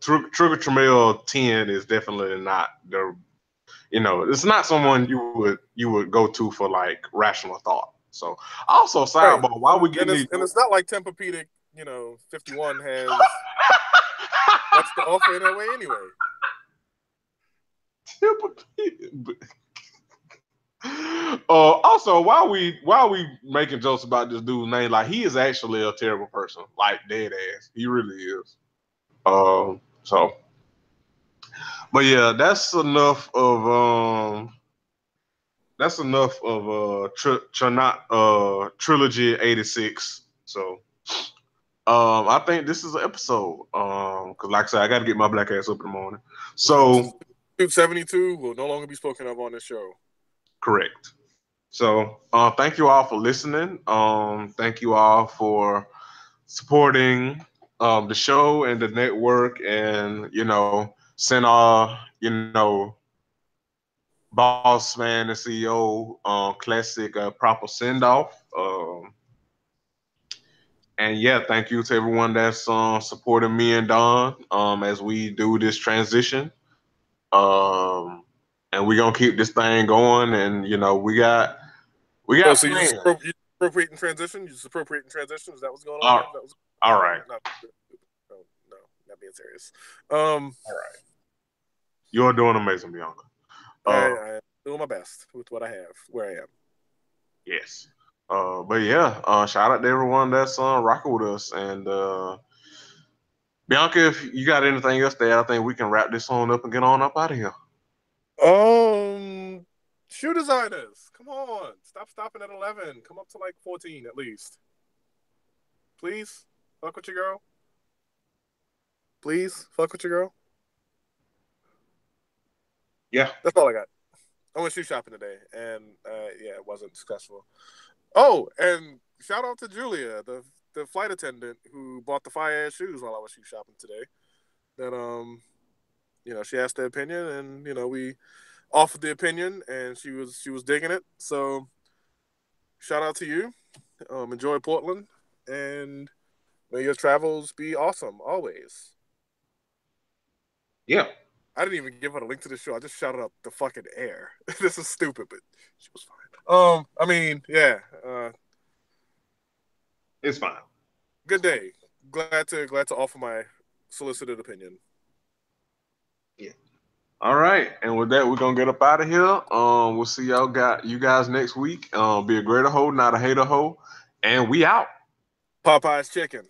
Trigger Tramiel 10 is definitely not it's not someone you would go to for like rational thought. So also Right. sidebar, why we getting these And it's not like Tempur-Pedic, 51 has much to offer in that way anyway. Also, why we making jokes about this dude's name? Like, he is actually a terrible person, like dead ass. He really is. So, but yeah, that's enough of trilogy 86. So, I think this is an episode. Because like I said, I got to get my black ass up in the morning. So, 72 will no longer be spoken of on this show. correct. So, thank you all for listening. Thank you all for supporting the show and the network, and send our boss man and CEO classic proper send off. And yeah, thank you to everyone that's supporting me and Don as we do this transition. Um, and we're gonna keep this thing going. And we got So you just plans. appropriate in transition. You just appropriate in transition. Is that what's going on All, here? That was all right. No, not being serious. All right. You're doing amazing, Bianca. I'm doing my best with what I have, where I am. Yes. But yeah, shout out to everyone that's rocking with us. And Bianca, if you got anything else to add, I think we can wrap this on up and get on up out of here. Shoe designers, come on, stop stopping at 11. Come up to like 14 at least. Please, fuck with your girl. Please, fuck with your girl. Yeah, that's all I got. I went shoe shopping today, and yeah, it wasn't successful. Oh, and shout out to Julia, the flight attendant who bought the fire ass shoes while I was shoe shopping today. That she asked their opinion, and we offered the opinion, and she was digging it. So shout out to you. Enjoy Portland, and may your travels be awesome always. Yeah. I didn't even give her the link to the show. I just shouted out the fucking air. This is stupid, but she was fine. I mean, yeah. It's fine. Good day. Glad to offer my solicited opinion. Yeah. All right. And with that, we're gonna get up out of here. We'll see you guys next week. Be a greater hoe, not a hater hoe. And we out. Popeye's chicken.